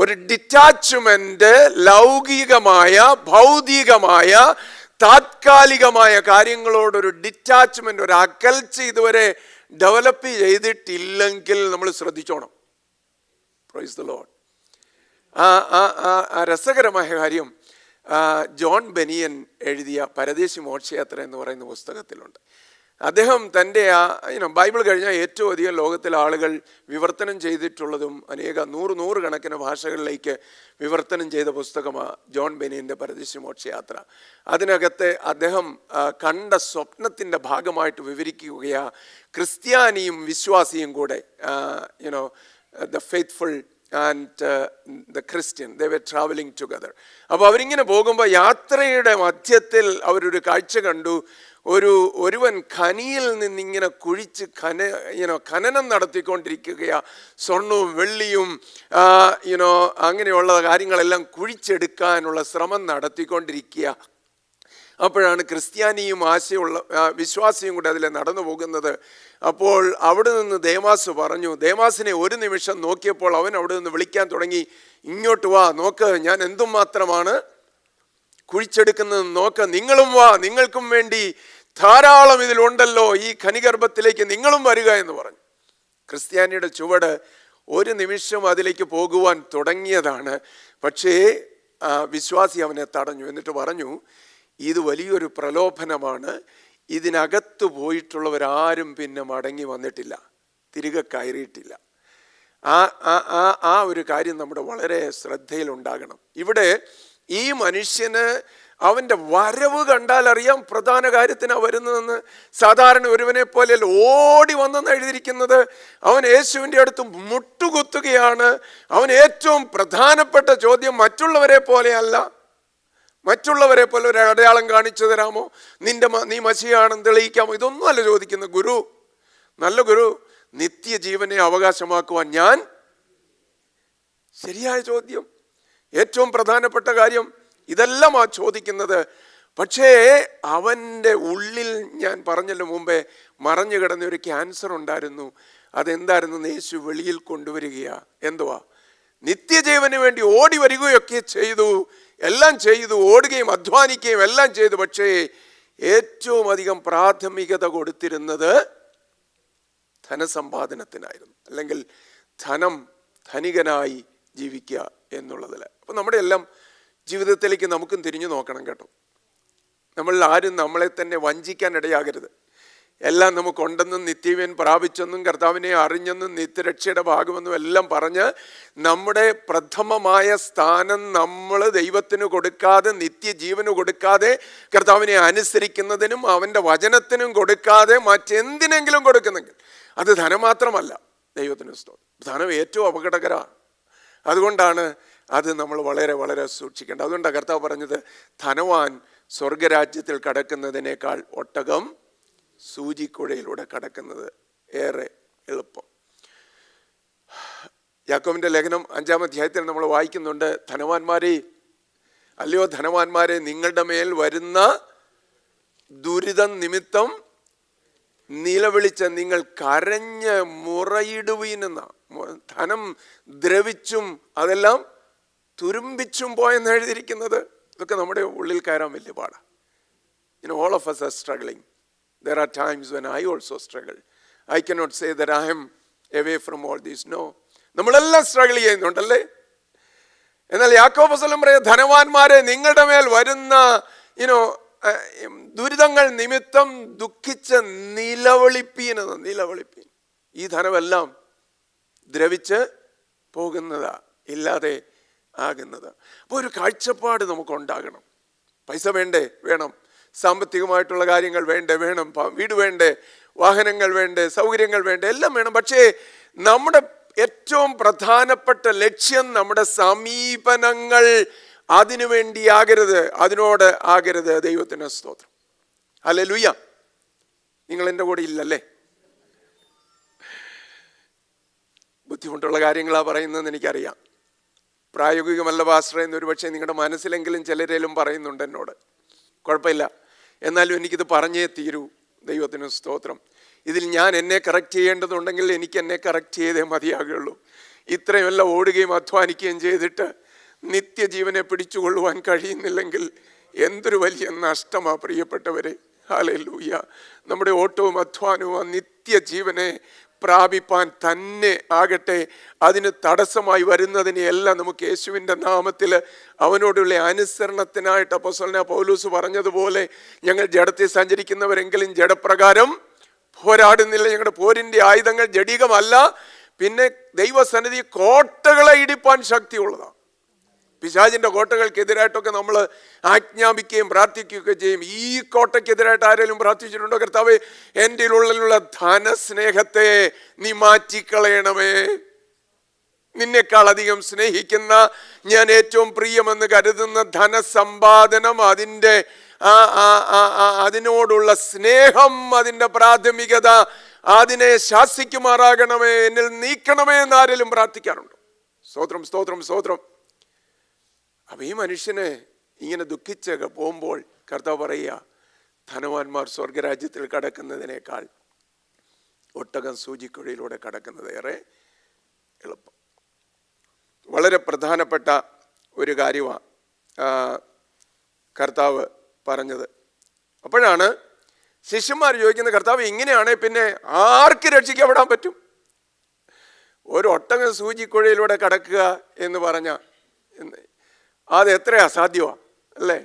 ഒരു ഡിറ്റാച്ച്മെന്റ്, ലൗകികമായ ഭൗതികമായ താത്കാലികമായ കാര്യങ്ങളോടൊരു ഡിറ്റാച്ച്മെന്റ്, ഒരു അകൽച്ച ഇതുവരെ ഡെവലപ്പ് ചെയ്തിട്ടില്ലെങ്കിൽ നമ്മൾ ശ്രദ്ധിച്ചോണം. Praise the Lord. രസകരമായ കാര്യം ജോൺ ബെനിയൻ എഴുതിയ പരദേശി മോക്ഷയാത്ര എന്ന് പറയുന്ന പുസ്തകത്തിലുണ്ട്. അദ്ദേഹം തൻ്റെ ബൈബിൾ കഴിഞ്ഞാൽ ഏറ്റവും അധികം ലോകത്തിലെ ആളുകൾ വിവർത്തനം ചെയ്തിട്ടുള്ളതും നൂറ് കണക്കിന് ഭാഷകളിലേക്ക് വിവർത്തനം ചെയ്ത പുസ്തകമാണ് ജോൺ ബെനിയൻ്റെ പരദേശി മോക്ഷയാത്ര. അതിനകത്ത് അദ്ദേഹം കണ്ട സ്വപ്നത്തിൻ്റെ ഭാഗമായിട്ട് വിവരിക്കുകയാണ്, ക്രിസ്ത്യാനിയും വിശ്വാസിയും കൂടെ the faithful and the Christian, they were travelling together. അപ്പോൾ അവരിങ്ങനെ പോകുമ്പോൾ യാത്രയുടെ മധ്യത്തിൽ അവരൊരു കാഴ്ച കണ്ടു. ഒരുവൻ ഖനിയിൽ നിന്നിങ്ങനെ കുഴിച്ച് ഖനനം നടത്തിക്കൊണ്ടിരിക്കുകയാണ്. സ്വർണവും വെള്ളിയും അങ്ങനെയുള്ള കാര്യങ്ങളെല്ലാം കുഴിച്ചെടുക്കാനുള്ള ശ്രമം നടത്തിക്കൊണ്ടിരിക്കുക. അപ്പോഴാണ് ക്രിസ്ത്യാനിയും വിശ്വാസിയും കൂടെ അതിൽ നടന്നു പോകുന്നത്. അപ്പോൾ അവിടെ നിന്ന് ദേമാസ് പറഞ്ഞു, ദേമാസിനെ ഒരു നിമിഷം നോക്കിയപ്പോൾ അവൻ അവിടെ നിന്ന് വിളിക്കാൻ തുടങ്ങി, ഇങ്ങോട്ട് വാ, നോക്ക് ഞാൻ എന്തുമാത്രമാണ് കുഴിച്ചെടുക്കുന്നത് നോക്ക്, നിങ്ങളും വാ, നിങ്ങൾക്കും വേണ്ടി ധാരാളം ഇതിലുണ്ടല്ലോ, ഈ ഖനിഗർഭത്തിലേക്ക് നിങ്ങളും വരിക എന്ന് പറഞ്ഞു. ക്രിസ്ത്യാനിയുടെ ചുവട് ഒരു നിമിഷം അതിലേക്ക് പോകുവാൻ തുടങ്ങിയതാണ്. പക്ഷേ വിശ്വാസി അവനെ തടഞ്ഞു. എന്നിട്ട് പറഞ്ഞു, ഇത് വലിയൊരു പ്രലോഭനമാണ്, ഇതിനകത്ത് പോയിട്ടുള്ളവരാരും പിന്നെ മടങ്ങി വന്നിട്ടില്ല, തിരികെ കയറിയിട്ടില്ല. ആ ഒരു കാര്യം നമ്മുടെ വളരെ ശ്രദ്ധയിലുണ്ടാകണം. ഇവിടെ ഈ മനുഷ്യന് അവൻ്റെ വരവ് കണ്ടാൽ അറിയാം പ്രധാന കാര്യത്തിനാണ് വരുന്നതെന്ന്. സാധാരണ ഒരുവനെ പോലെ ഓടി വന്നെന്ന് എഴുതിയിരിക്കുന്നത്. അവൻ യേശുവിൻ്റെ അടുത്ത് മുട്ടുകുത്തുകയാണ്. അവൻ ഏറ്റവും പ്രധാനപ്പെട്ട ചോദ്യം മറ്റുള്ളവരെ പോലെയല്ല. മറ്റുള്ളവരെ പോലെ ഒരു അടയാളം കാണിച്ചു തരാമോ, നീ മശിയാണെന്ന് തെളിയിക്കാമോ, ഇതൊന്നും അല്ല ചോദിക്കുന്നത്. ഗുരു, നല്ല ഗുരു, നിത്യജീവനെ അവകാശമാക്കുവാൻ ഞാൻ, ശരിയായ ചോദ്യം, ഏറ്റവും പ്രധാനപ്പെട്ട കാര്യം, ഇതെല്ലാം ചോദിക്കുന്നത്. പക്ഷേ അവൻ്റെ ഉള്ളിൽ ഞാൻ പറഞ്ഞല്ലോ മുമ്പേ മറഞ്ഞു കിടന്ന ഒരു ക്യാൻസർ ഉണ്ടായിരുന്നു. അതെന്തായിരുന്നു? യേശു വെളിയിൽ കൊണ്ടുവരികയാ. എന്തുവാ? നിത്യജീവന് വേണ്ടി ഓടി വരികയൊക്കെ ചെയ്തു, എല്ലാം ചെയ്തു, ഓടുകയും അധ്വാനിക്കുകയും എല്ലാം ചെയ്തു. പക്ഷേ ഏറ്റവും അധികം പ്രാഥമികത കൊടുത്തിരുന്നത് ധനസമ്പാദനത്തിനായിരുന്നു. അല്ലെങ്കിൽ ധനികനായി ജീവിക്കുക എന്നുള്ളതിൽ. അപ്പം നമ്മുടെ എല്ലാം ജീവിതത്തിലേക്ക് നമുക്കും തിരിഞ്ഞു നോക്കണം കേട്ടോ. നമ്മൾ ആരും നമ്മളെ തന്നെ വഞ്ചിക്കാൻ ഇടയാകരുത്. എല്ലാം നമുക്കുണ്ടെന്നും നിത്യവൻ പ്രാപിച്ചെന്നും കർത്താവിനെ അറിഞ്ഞെന്നും നിത്യരക്ഷയുടെ ഭാഗമെന്നും എല്ലാം പറഞ്ഞ് നമ്മുടെ പ്രഥമമായ സ്ഥാനം നമ്മൾ ദൈവത്തിന് കൊടുക്കാതെ, നിത്യജീവന് കൊടുക്കാതെ, കർത്താവിനെ അനുസരിക്കുന്നതിനും അവൻ്റെ വചനത്തിനും കൊടുക്കാതെ മറ്റെന്തിനെങ്കിലും കൊടുക്കുന്നെങ്കിൽ അത് ധനം മാത്രമല്ല. ദൈവത്തിന് സ്തോത്രം. ധനം ഏറ്റവും അപകടകരമാണ്. അതുകൊണ്ടാണ് അത് നമ്മൾ വളരെ വളരെ സൂക്ഷിക്കേണ്ടത്. അതുകൊണ്ടാണ് കർത്താവ് പറഞ്ഞത്, ധനവാൻ സ്വർഗരാജ്യത്തിൽ കടക്കുന്നതിനേക്കാൾ ഒട്ടകം സൂചിക്കുഴയിലൂടെ കടക്കുന്നത് ഏറെ എളുപ്പം. യാക്കോബിന്റെ ലേഖനം 5-ാം അധ്യായത്തിൽ നമ്മൾ വായിക്കുന്നുണ്ട്, അല്ലയോ ധനവാന്മാരെ, നിങ്ങളുടെ മേൽ വരുന്ന ദുരിതം നിമിത്തം നിലവിളിച്ച് നിങ്ങൾ കരഞ്ഞ് മുറയിടുവീനെന്ന. ധനം ദ്രവിച്ചും അതെല്ലാം തുരുമ്പിച്ചും പോയെന്ന് എഴുതിയിരിക്കുന്നത്. ഇതൊക്കെ നമ്മുടെ ഉള്ളിൽ കയറാൻ വലിയ പാടാണ്. all of us are struggling. There are times when I also struggle. I cannot say that I am away from all this. No. നമ്മളെല്ലാം സ്ട്രഗിൾ ചെയ്യുന്നുണ്ടല്ലേ. എന്നാൽ യാക്കോബ് അപ്പോസ്തലൻ പറയുന്നത്, ധനവാന്മാരെ, നിങ്ങളുടെ മേൽ വരുന്ന ദുരിതങ്ങൾ നിമിത്തം ദുഃഖിച്ച് നിലവിളിപ്പീൻ. ഈ ധനമെല്ലാം ദ്രവിച്ച് പോകുന്നതാ, ഇല്ലാതെ ആകുന്നത്. അപ്പോൾ ഒരു കാഴ്ചപ്പാട് നമുക്കുണ്ടാകണം. പൈസ വേണ്ടേ? വേണം. സാമ്പത്തികമായിട്ടുള്ള കാര്യങ്ങൾ വേണം. വീട് വേണ്ടേ? വാഹനങ്ങൾ വേണ്ടേ? സൗകര്യങ്ങൾ വേണ്ടേ? എല്ലാം വേണം. പക്ഷേ നമ്മുടെ ഏറ്റവും പ്രധാനപ്പെട്ട ലക്ഷ്യം, നമ്മുടെ സമീപനങ്ങൾ അതിനു വേണ്ടിയാകരുത്, അതിനോട് ആകരുത്. ദൈവത്തിന് സ്തോത്രം. ഹല്ലേലൂയ. നിങ്ങൾ എൻ്റെ കൂടെ ഇല്ലല്ലേ? ബുദ്ധിമുട്ടുള്ള കാര്യങ്ങളാണ് പറയുന്നതെന്ന് എനിക്കറിയാം. പ്രായോഗികമല്ല പാസ്റ്റർ എന്ന് ഒരുപക്ഷെ നിങ്ങളുടെ മനസ്സിലെങ്കിലും ചിലരേലും പറയുന്നുണ്ട് എന്നോട്. കുഴപ്പമില്ല, എന്നാലും എനിക്കിത് പറഞ്ഞേ തീരൂ. ദൈവത്തിന് സ്തോത്രം. ഇതിൽ ഞാൻ എന്നെ കറക്റ്റ് ചെയ്യേണ്ടതുണ്ടെങ്കിൽ എനിക്ക് എന്നെ കറക്റ്റ് ചെയ്തേ മതിയാകുള്ളൂ. ഇത്രയുമെല്ലാം ഓടുകയും അധ്വാനിക്കുകയും ചെയ്തിട്ട് നിത്യജീവനെ പിടിച്ചുകൊള്ളുവാൻ കഴിയുന്നില്ലെങ്കിൽ എന്തൊരു വലിയ നഷ്ടമാണ് പ്രിയപ്പെട്ടവരെ. ഹല്ലേലൂയ. നമ്മുടെ ഓട്ടവും അധ്വാനവും ആ നിത്യജീവനെ പ്രാപിപ്പാൻ തന്നെ ആകട്ടെ. അതിന് തടസ്സമായി വരുന്നതിനെ എല്ലാം നമുക്ക് യേശുവിൻ്റെ നാമത്തിൽ അവനോടുള്ള അനുസരണത്തിനായിട്ട് അപ്പോസ്തലനായ പൗലോസ് പറഞ്ഞതുപോലെ, ഞങ്ങൾ ജഡത്തിൽ സഞ്ചരിക്കുന്നവരെങ്കിലും ജഡപ്രകാരം പോരാടുന്നില്ല. ഞങ്ങളുടെ പോരിൻ്റെ ആയുധങ്ങൾ ജഡികമല്ല, പിന്നെ ദൈവസന്നിധി കോട്ടകളെ ഇടിപ്പാൻ ശക്തിയുള്ളതാണ്. പിശാചിൻ്റെ കോട്ടകൾക്കെതിരായിട്ടൊക്കെ നമ്മൾ ആജ്ഞാപിക്കുകയും പ്രാർത്ഥിക്കുകയൊക്കെ ചെയ്യും. ഈ കോട്ടയ്ക്കെതിരായിട്ട് ആരെങ്കിലും പ്രാർത്ഥിച്ചിട്ടുണ്ടോ? കർത്താവേ, എൻ്റെ ഉള്ളിലുള്ള ധനസ്നേഹത്തെ നീ മാറ്റിക്കളയണമേ. നിന്നെക്കാൾ അധികം സ്നേഹിക്കുന്ന, ഞാൻ ഏറ്റവും പ്രിയമെന്ന് കരുതുന്ന ധനസമ്പാദനം, അതിനോടുള്ള സ്നേഹം, അതിൻ്റെ പ്രാഥമികത, അതിനെ ശാസിക്കുമാറാകണമേ, എന്നിൽ നീക്കണമേ എന്ന് ആരെങ്കിലും പ്രാർത്ഥിക്കാറുണ്ടോ? സ്തോത്രം, സ്തോത്രം, സ്തോത്രം. അപ്പം ഈ മനുഷ്യന് ഇങ്ങനെ ദുഃഖിച്ച് പോകുമ്പോൾ കർത്താവ് പറയുക, ധനവാന്മാർ സ്വർഗരാജ്യത്തിൽ കടക്കുന്നതിനേക്കാൾ ഒട്ടകം സൂചിക്കുഴയിലൂടെ കടക്കുന്നത് ഏറെ എളുപ്പം. വളരെ പ്രധാനപ്പെട്ട ഒരു കാര്യമാണ് കർത്താവ് പറഞ്ഞത്. അപ്പോഴാണ് ശിഷ്യന്മാർ ചോദിക്കുന്നത്, കർത്താവ് ഇങ്ങനെയാണെ പിന്നെ ആർക്ക് രക്ഷിക്കപ്പെടാൻ പറ്റും? ഒരു ഒട്ടകം സൂചിക്കുഴയിലൂടെ കടക്കുക എന്ന് പറഞ്ഞാൽ അത് എത്ര അസാധ്യമാണ് അല്ലേ?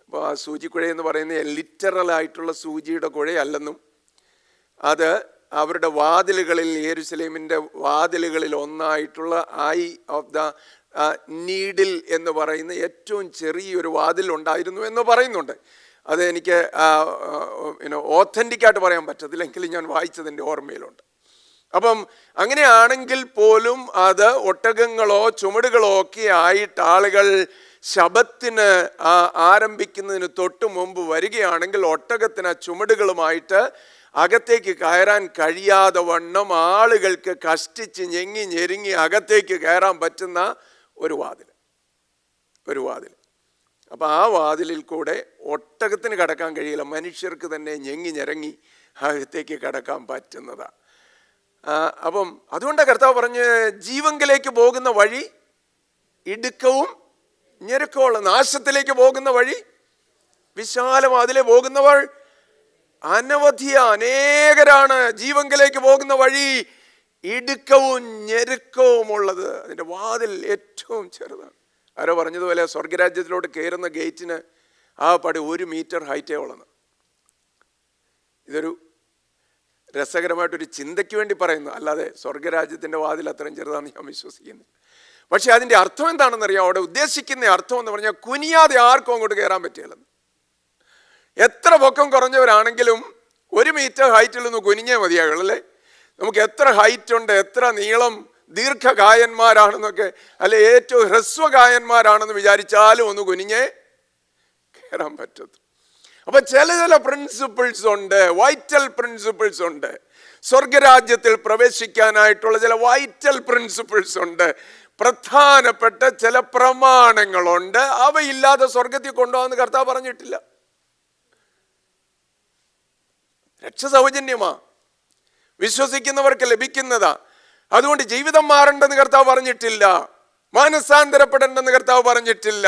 അപ്പോൾ ആ സൂചിക്കുഴ എന്ന് പറയുന്നത് ലിറ്ററലായിട്ടുള്ള സൂചിയുടെ കുഴയല്ലെന്നും, അത് അവരുടെ വാതിലുകളിൽ, യെരുശലേമിൻ്റെ വാതിലുകളിൽ ഒന്നായിട്ടുള്ള ഐ ഓഫ് ദ നീഡിൽ എന്ന് പറയുന്ന ഏറ്റവും ചെറിയൊരു വാതിൽ ഉണ്ടായിരുന്നു എന്ന് പറയുന്നുണ്ട്. അത് എനിക്ക് ഓത്തൻറ്റിക്കായിട്ട് പറയാൻ പറ്റത്തില്ലെങ്കിലും ഞാൻ വായിച്ചതിൻ്റെ ഓർമ്മയിലുണ്ട്. അപ്പം അങ്ങനെയാണെങ്കിൽ പോലും അത് ഒട്ടകങ്ങളോ ചുമടുകളോ ഒക്കെ ആയിട്ട് ആളുകൾ ശബത്തിന് ആരംഭിക്കുന്നതിന് തൊട്ട് മുമ്പ് വരികയാണെങ്കിൽ ഒട്ടകത്തിന് ചുമടുകളുമായിട്ട് അകത്തേക്ക് കയറാൻ കഴിയാതെ വണ്ണം ആളുകൾക്ക് കഷ്ടിച്ച് ഞെങ്ങി ഞെരുങ്ങി അകത്തേക്ക് കയറാൻ പറ്റുന്ന ഒരു വാതിൽ. അപ്പം ആ വാതിലിൽ കൂടെ ഒട്ടകത്തിന് കടക്കാൻ കഴിയില്ല, മനുഷ്യർക്ക് തന്നെ ഞെങ്ങി ഞെരങ്ങി അകത്തേക്ക് കടക്കാൻ പറ്റുന്നതാണ്. അപ്പം അതുകൊണ്ട് കർത്താവ് പറഞ്ഞ്, ജീവങ്കിലേക്ക് പോകുന്ന വഴി ഇടുക്കവും ഞെരുക്കമുള്ള, നാശത്തിലേക്ക് പോകുന്ന വഴി വിശാലം, അതിലെ പോകുന്നവർ അനവധിയ അനേകരാണ്. ജീവങ്കിലേക്ക് പോകുന്ന വഴി ഇടുക്കവും ഞെരുക്കവുമുള്ളത്. അതിൻ്റെ വാതിൽ ഏറ്റവും ചെറുതാണ്. ആരോ പറഞ്ഞതുപോലെ സ്വർഗരാജ്യത്തിലോട്ട് കയറുന്ന ഗേറ്റിന് ആ പടി 1 മീറ്റർ ഹൈറ്റേ ഉള്ളത്. ഇതൊരു രസകരമായിട്ടൊരു ചിന്തയ്ക്ക് വേണ്ടി പറയുന്നു, അല്ലാതെ സ്വർഗരാജ്യത്തിൻ്റെ വാതിൽ അത്രയും ചെറുതാണെന്ന് ഞാൻ വിശ്വസിക്കുന്നു. പക്ഷെ അതിൻ്റെ അർത്ഥം എന്താണെന്നറിയാം? അവിടെ ഉദ്ദേശിക്കുന്ന അർത്ഥം എന്ന് പറഞ്ഞാൽ കുനിയാതെ ആർക്കും അങ്ങോട്ട് കയറാൻ പറ്റില്ലെന്ന്. എത്ര പൊക്കം കുറഞ്ഞവരാണെങ്കിലും 1 മീറ്റർ ഹൈറ്റിലൊന്ന് കുനിഞ്ഞേ മതിയാകുള്ളൂ അല്ലേ? നമുക്ക് എത്ര ഹൈറ്റ് ഉണ്ട്, എത്ര നീളം, ദീർഘകായന്മാരാണെന്നൊക്കെ, അല്ലെ ഏറ്റവും ഹ്രസ്വകായന്മാരാണെന്ന് വിചാരിച്ചാലും ഒന്ന് കുനിഞ്ഞേ കയറാൻ പറ്റത്തു. അപ്പൊ ചില പ്രിൻസിപ്പിൾസ് ഉണ്ട്, വൈറ്റൽ പ്രിൻസിപ്പിൾസ് ഉണ്ട്. സ്വർഗരാജ്യത്തിൽ പ്രവേശിക്കാനായിട്ടുള്ള ചില വൈറ്റൽ പ്രിൻസിപ്പിൾസ് ഉണ്ട്, പ്രധാനപ്പെട്ട ചില പ്രമാണങ്ങളുണ്ട്. അവയില്ലാതെ സ്വർഗത്തിൽ കൊണ്ടുപോകാമെന്ന് കർത്താവ് പറഞ്ഞിട്ടില്ല. രക്ഷ സൗജന്യമാ, വിശ്വസിക്കുന്നവർക്ക് ലഭിക്കുന്നതാ. അതുകൊണ്ട് ജീവിതം മാറണ്ടെന്ന് കർത്താവ് പറഞ്ഞിട്ടില്ല, മാനസാന്തരപ്പെടേണ്ടെന്ന് കർത്താവ് പറഞ്ഞിട്ടില്ല.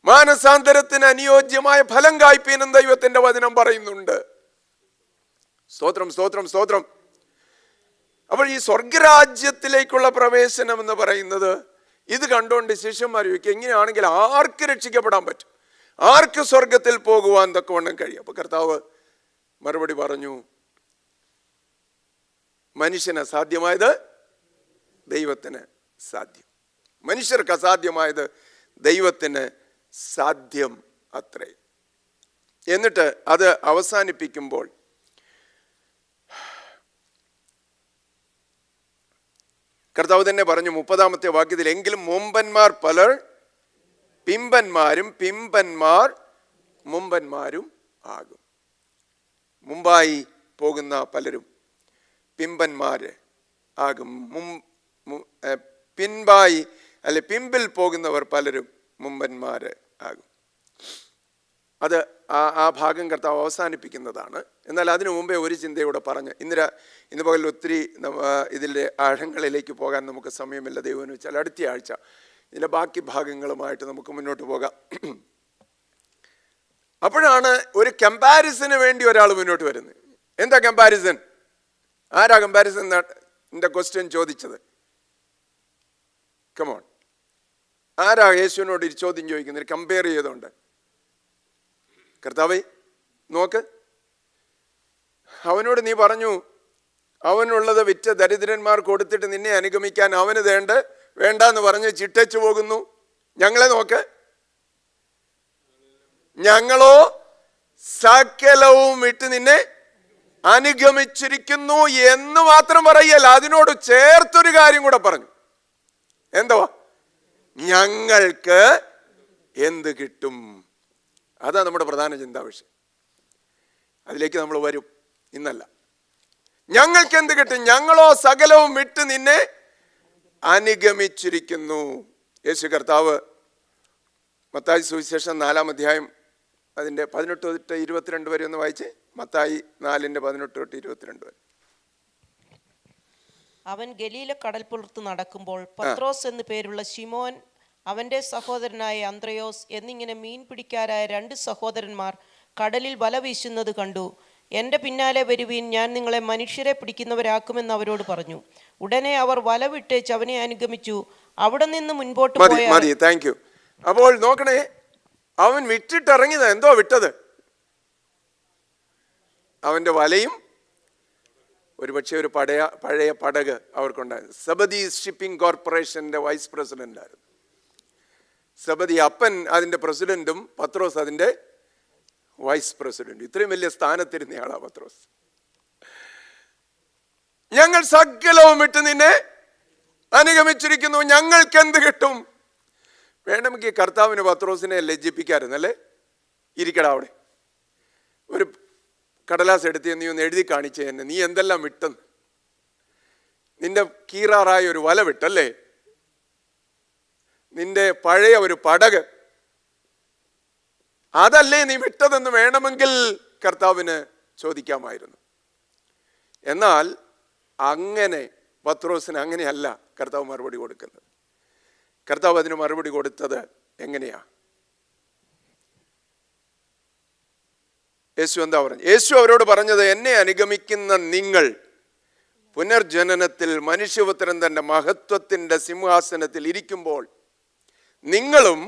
മാനസാന്തരത്തിന് അനുയോജ്യമായ ഫലം കായ്പീനും ദൈവത്തിന്റെ വചനം പറയുന്നുണ്ട്. സ്തോത്രം, സ്തോത്രം, സ്തോത്രം. അപ്പോൾ ഈ സ്വർഗരാജ്യത്തിലേക്കുള്ള പ്രവേശനം എന്ന് പറയുന്നത്, ഇത് കണ്ടുകൊണ്ട് ശിഷ്യന്മാർ ചോദിക്കും, എങ്ങനെയാണെങ്കിൽ ആർക്ക് രക്ഷിക്കപ്പെടാൻ പറ്റും, ആർക്ക് സ്വർഗത്തിൽ പോകുവാൻ തക്കവണ്ണം കഴിയും? അപ്പൊ കർത്താവ് മറുപടി പറഞ്ഞു, മനുഷ്യന് അസാധ്യമായത് ദൈവത്തിന് സാധ്യം, മനുഷ്യർക്ക് അസാധ്യമായത് ദൈവത്തിന് സാധ്യം അത്രേ. എന്നിട്ട് അത് അവസാനിപ്പിക്കുമ്പോൾ കർത്താവ് തന്നെ പറഞ്ഞു 30-ാമത്തെ വാക്യത്തിൽ, എങ്കിലും മുമ്പന്മാർ പലർ പിമ്പന്മാരും പിമ്പന്മാർ മുമ്പന്മാരും ആകും. മുമ്പായി പോകുന്ന പലരും പിമ്പന്മാര് ആകും, പിൻപായി അല്ലെ പിമ്പിൽ പോകുന്നവർ പലരും മുമ്പന്മാര് ആകും. അത് ആ ഭാഗം കർത്താവ് അവസാനിപ്പിക്കുന്നതാണ്. എന്നാൽ അതിനു മുമ്പേ ഒരു ചിന്തയോടെ പറഞ്ഞ് ഇന്ന് പകൽ ഒത്തിരി ഇതിൻ്റെ ആഴങ്ങളിലേക്ക് പോകാൻ നമുക്ക് സമയമില്ല. ദൈവം വെച്ചാൽ അടുത്ത ആഴ്ച ഇതിൻ്റെ ബാക്കി ഭാഗങ്ങളുമായിട്ട് നമുക്ക് മുന്നോട്ട് പോകാം. അപ്പോഴാണ് ഒരു കമ്പാരിസന് വേണ്ടി ഒരാൾ മുന്നോട്ട് വരുന്നത്. എന്താ കമ്പാരിസൺ? ആരാ കമ്പാരിസൺ എൻ്റെ ക്വസ്റ്റ്യൻ ചോദിച്ചത്? കമോൺ, ആരാ യേശുവിനോട് ഈ ചോദ്യം ചോദിക്കുന്നത്? കമ്പയർ ചെയ്തുകൊണ്ട്, കർത്താവേ നോക്ക്, അവനോട് നീ പറഞ്ഞു അവനുള്ളത് വിറ്റ് ദരിദ്രന്മാർ കൊടുത്തിട്ട് നിന്നെ അനുഗമിക്കാൻ അവന് വേണ്ടെന്ന് പറഞ്ഞ് ചിട്ടച്ചു പോകുന്നു. ഞങ്ങളെ നോക്ക്, ഞങ്ങളോ സകലവും വിട്ട് നിന്നെ അനുഗമിച്ചിരിക്കുന്നു എന്ന് മാത്രം പറയല്ല, അതിനോട് ചേർത്തൊരു കാര്യം കൂടെ പറഞ്ഞു. എന്തുവാ? ഞങ്ങൾക്ക് എന്ത് കിട്ടും? അതാ നമ്മുടെ പ്രധാന ചിന്താ വിഷയം. അതിലേക്ക് നമ്മൾ വരും, ഇന്നല്ല. ഞങ്ങൾക്ക് എന്ത് കിട്ടും? ഞങ്ങളോ സകലവും വിട്ട് നിന്നെ അനുഗമിച്ചിരിക്കുന്നു. യേശു കർത്താവ് മത്തായി സുവിശേഷം 4-ാം അധ്യായം അതിൻ്റെ 18 തൊട്ട് 22 വരെ ഒന്ന് വായിച്ചേ. മത്തായി 4:18 തൊട്ട് 22 വരെ. അവൻ ഗലീല കടൽപ്പുറത്ത് നടക്കുമ്പോൾ പത്രോസ് എന്നു പേരുള്ള ശിമോൻ, അവന്റെ സഹോദരനായ അന്ത്രയോസ് എന്നിങ്ങനെ മീൻ പിടിക്കാരായ 2 സഹോദരന്മാർ കടലിൽ വല വീശുന്നത് കണ്ടു. എൻ്റെ പിന്നാലെ വരുവീൻ, ഞാൻ നിങ്ങളെ മനുഷ്യരെ പിടിക്കുന്നവരാക്കുമെന്ന് അവരോട് പറഞ്ഞു. ഉടനെ അവർ വല വിട്ടേച്ച് അവനെ അനുഗമിച്ചു. അവിടെ നിന്ന് മുൻപോട്ട് പോയി. Thank you. അപ്പോൾ നോക്കണേ, അവൻ വിട്ടിട്ടിറങ്ങിയത് എന്തോ വിട്ടത്? അവന്റെ വലയും ഒരുപക്ഷെ ഒരു പഴയ പടക് അവർക്കുണ്ടായിരുന്നു. സബദീസ് ഷിപ്പിംഗ് കോർപ്പറേഷന്റെ വൈസ് പ്രസിഡന്റ് ആയിരുന്നു സബദി. അപ്പൻ അതിന്റെ പ്രസിഡന്റും പത്രോസ് അതിന്റെ വൈസ് പ്രസിഡന്റ്. ഇത്രയും വലിയ സ്ഥാനത്തിരുന്നയാളാ പത്രോസ്. ഞങ്ങൾ സകലവും വിട്ട് നിന്നെ അനുഗമിച്ചിരിക്കുന്നു, ഞങ്ങൾക്ക് എന്ത് കിട്ടും? വേണമെങ്കിൽ കർത്താവിന് പത്രോസിനെ ലജ്ജിപ്പിക്കാറുന്നല്ലേ. ഇരിക്കടാ അവിടെ, ഒരു കടലാസ് എടുത്ത് നീ ഒന്ന് എഴുതി കാണിച്ചേ എന്നെ, നീ എന്തെല്ലാം വിട്ടെന്ന്. നിന്റെ കീറാറായ ഒരു വല വിട്ടല്ലേ, നിന്റെ പഴയ ഒരു പടക്, അതല്ലേ നീ വിട്ടതെന്ന് വേണമെങ്കിൽ കർത്താവിന് ചോദിക്കാമായിരുന്നു. എന്നാൽ അങ്ങനെ പത്രോസിന് അങ്ങനെയല്ല കർത്താവ് മറുപടി കൊടുക്കുന്നത്. കർത്താവ് അതിന് മറുപടി കൊടുത്തത് എങ്ങനെയാ? യേശു എന്താ പറഞ്ഞു? യേശു അവരോട് പറഞ്ഞത്, എന്നെ അനുഗമിക്കുന്ന നിങ്ങൾ പുനർജനനത്തിൽ മനുഷ്യപുത്രൻ തൻ്റെ മഹത്വത്തിൻ്റെ സിംഹാസനത്തിൽ ഇരിക്കുമ്പോൾ നിങ്ങളും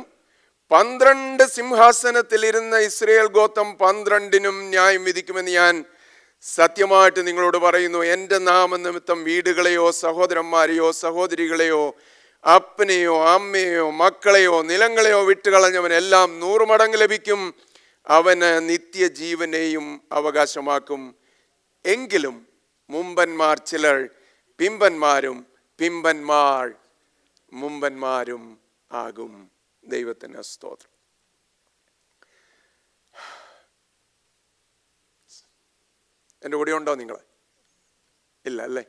12 സിംഹാസനത്തിൽ ഇരുന്ന ഇസ്രായേൽ ഗോത്രം 12-നും ന്യായം വിധിക്കുമെന്ന് ഞാൻ സത്യമായിട്ട് നിങ്ങളോട് പറയുന്നു. എൻ്റെ നാമനിമിത്തം വീടുകളെയോ സഹോദരന്മാരെയോ സഹോദരികളെയോ അപ്പനെയോ അമ്മയെയോ മക്കളെയോ നിലങ്ങളെയോ വിട്ടുകളഞ്ഞവൻ എല്ലാം 100 മടങ്ങ് ലഭിക്കും. അവന് നിത്യജീവനെയും അവകാശമാക്കും. എങ്കിലും മുമ്പന്മാർ ചിലർ പിമ്പന്മാരും പിമ്പന്മാർ മുമ്പന്മാരും ആകും. ദൈവത്തിന് സ്തോത്രം. എൻ്റെ കൂടെ ഉണ്ടോ നിങ്ങൾ? ഇല്ല അല്ലേ?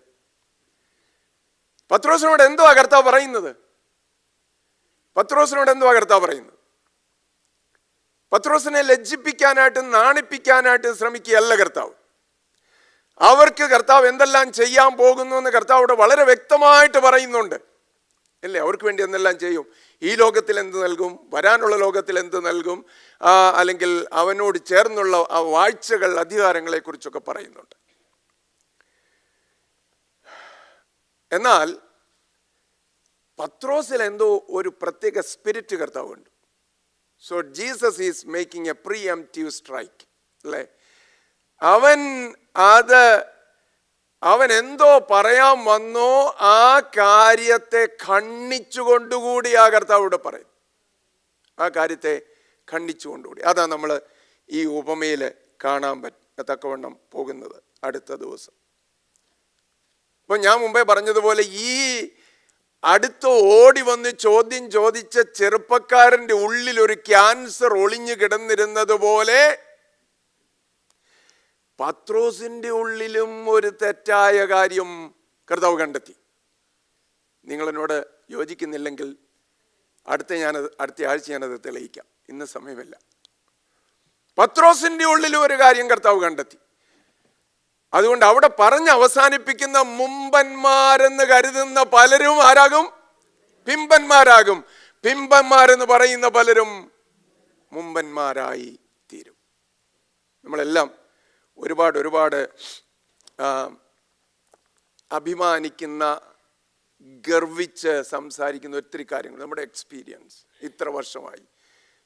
പത്രോസിനോട് എന്തുവാ കർത്താവ് പറയുന്നത്? പത്രോസിനെ ലജ്ജിപ്പിക്കാനായിട്ടും നാണിപ്പിക്കാനായിട്ടും ശ്രമിക്കുകയല്ല കർത്താവ്. അവർക്ക് കർത്താവ് എന്തെല്ലാം ചെയ്യാൻ പോകുന്നു എന്ന് കർത്താവോട് വളരെ വ്യക്തമായിട്ട് പറയുന്നുണ്ട്. അല്ലേ? അവർക്ക് വേണ്ടി എന്തെല്ലാം ചെയ്യും, ഈ ലോകത്തിൽ എന്ത് നൽകും, വരാനുള്ള ലോകത്തിൽ എന്ത് നൽകും, അല്ലെങ്കിൽ അവനോട് ചേർന്നുള്ള ആ വാഴ്ചകൾ അധികാരങ്ങളെ കുറിച്ചൊക്കെ പറയുന്നുണ്ട്. എന്നാൽ പത്രോസിൽ എന്തോ ഒരു പ്രത്യേക സ്പിരിറ്റ് കർത്താവുണ്ട്. So Jesus is making a preemptive strike. അല്ലേ? അവൻ എന്തോ പറയാൻ വന്നോ ആ കാര്യത്തെ ഖണ്ഡിച്ചുകൊണ്ടുകൂടി ആ കർത്താവോട് പറയും. ആ കാര്യത്തെ ഖണ്ഡിച്ചുകൊണ്ടുകൂടി. അതാ നമ്മൾ ഈ ഉപമയിൽ കാണാൻ തക്കവണ്ണം പോകുന്നത് അടുത്ത ദിവസം. അപ്പൊ ഞാൻ മുമ്പേ പറഞ്ഞതുപോലെ ഈ അടുത്ത് ഓടി വന്ന് ചോദ്യം ചോദിച്ച ചെറുപ്പക്കാരൻ്റെ ഉള്ളിൽ ഒരു ക്യാൻസർ ഒളിഞ്ഞു കിടന്നിരുന്നത് പോലെ പത്രോസിന്റെ ഉള്ളിലും ഒരു തെറ്റായ കാര്യം കർത്താവ് കണ്ടെത്തി. നിങ്ങളെന്നോട് യോജിക്കുന്നില്ലെങ്കിൽ അടുത്ത ആഴ്ച ഞാനത് തെളിയിക്കാം. ഇന്ന് സമയമില്ല. പത്രോസിന്റെ ഉള്ളിലും ഒരു കാര്യം കർത്താവ് കണ്ടെത്തി. അതുകൊണ്ട് അവിടെ പറഞ്ഞ് അവസാനിപ്പിക്കുന്ന മുമ്പന്മാരെന്ന് കരുതുന്ന പലരും ആരാകും? പിമ്പന്മാരാകും. പിമ്പന്മാരെന്ന് പറയുന്ന പലരും മുമ്പന്മാരായി തീരും. നമ്മളെല്ലാം ഒരുപാട് അഭിമാനിക്കുന്ന, ഗർവിച്ച് സംസാരിക്കുന്ന ഒത്തിരി കാര്യങ്ങൾ. നമ്മുടെ എക്സ്പീരിയൻസ് ഇത്ര വർഷമായി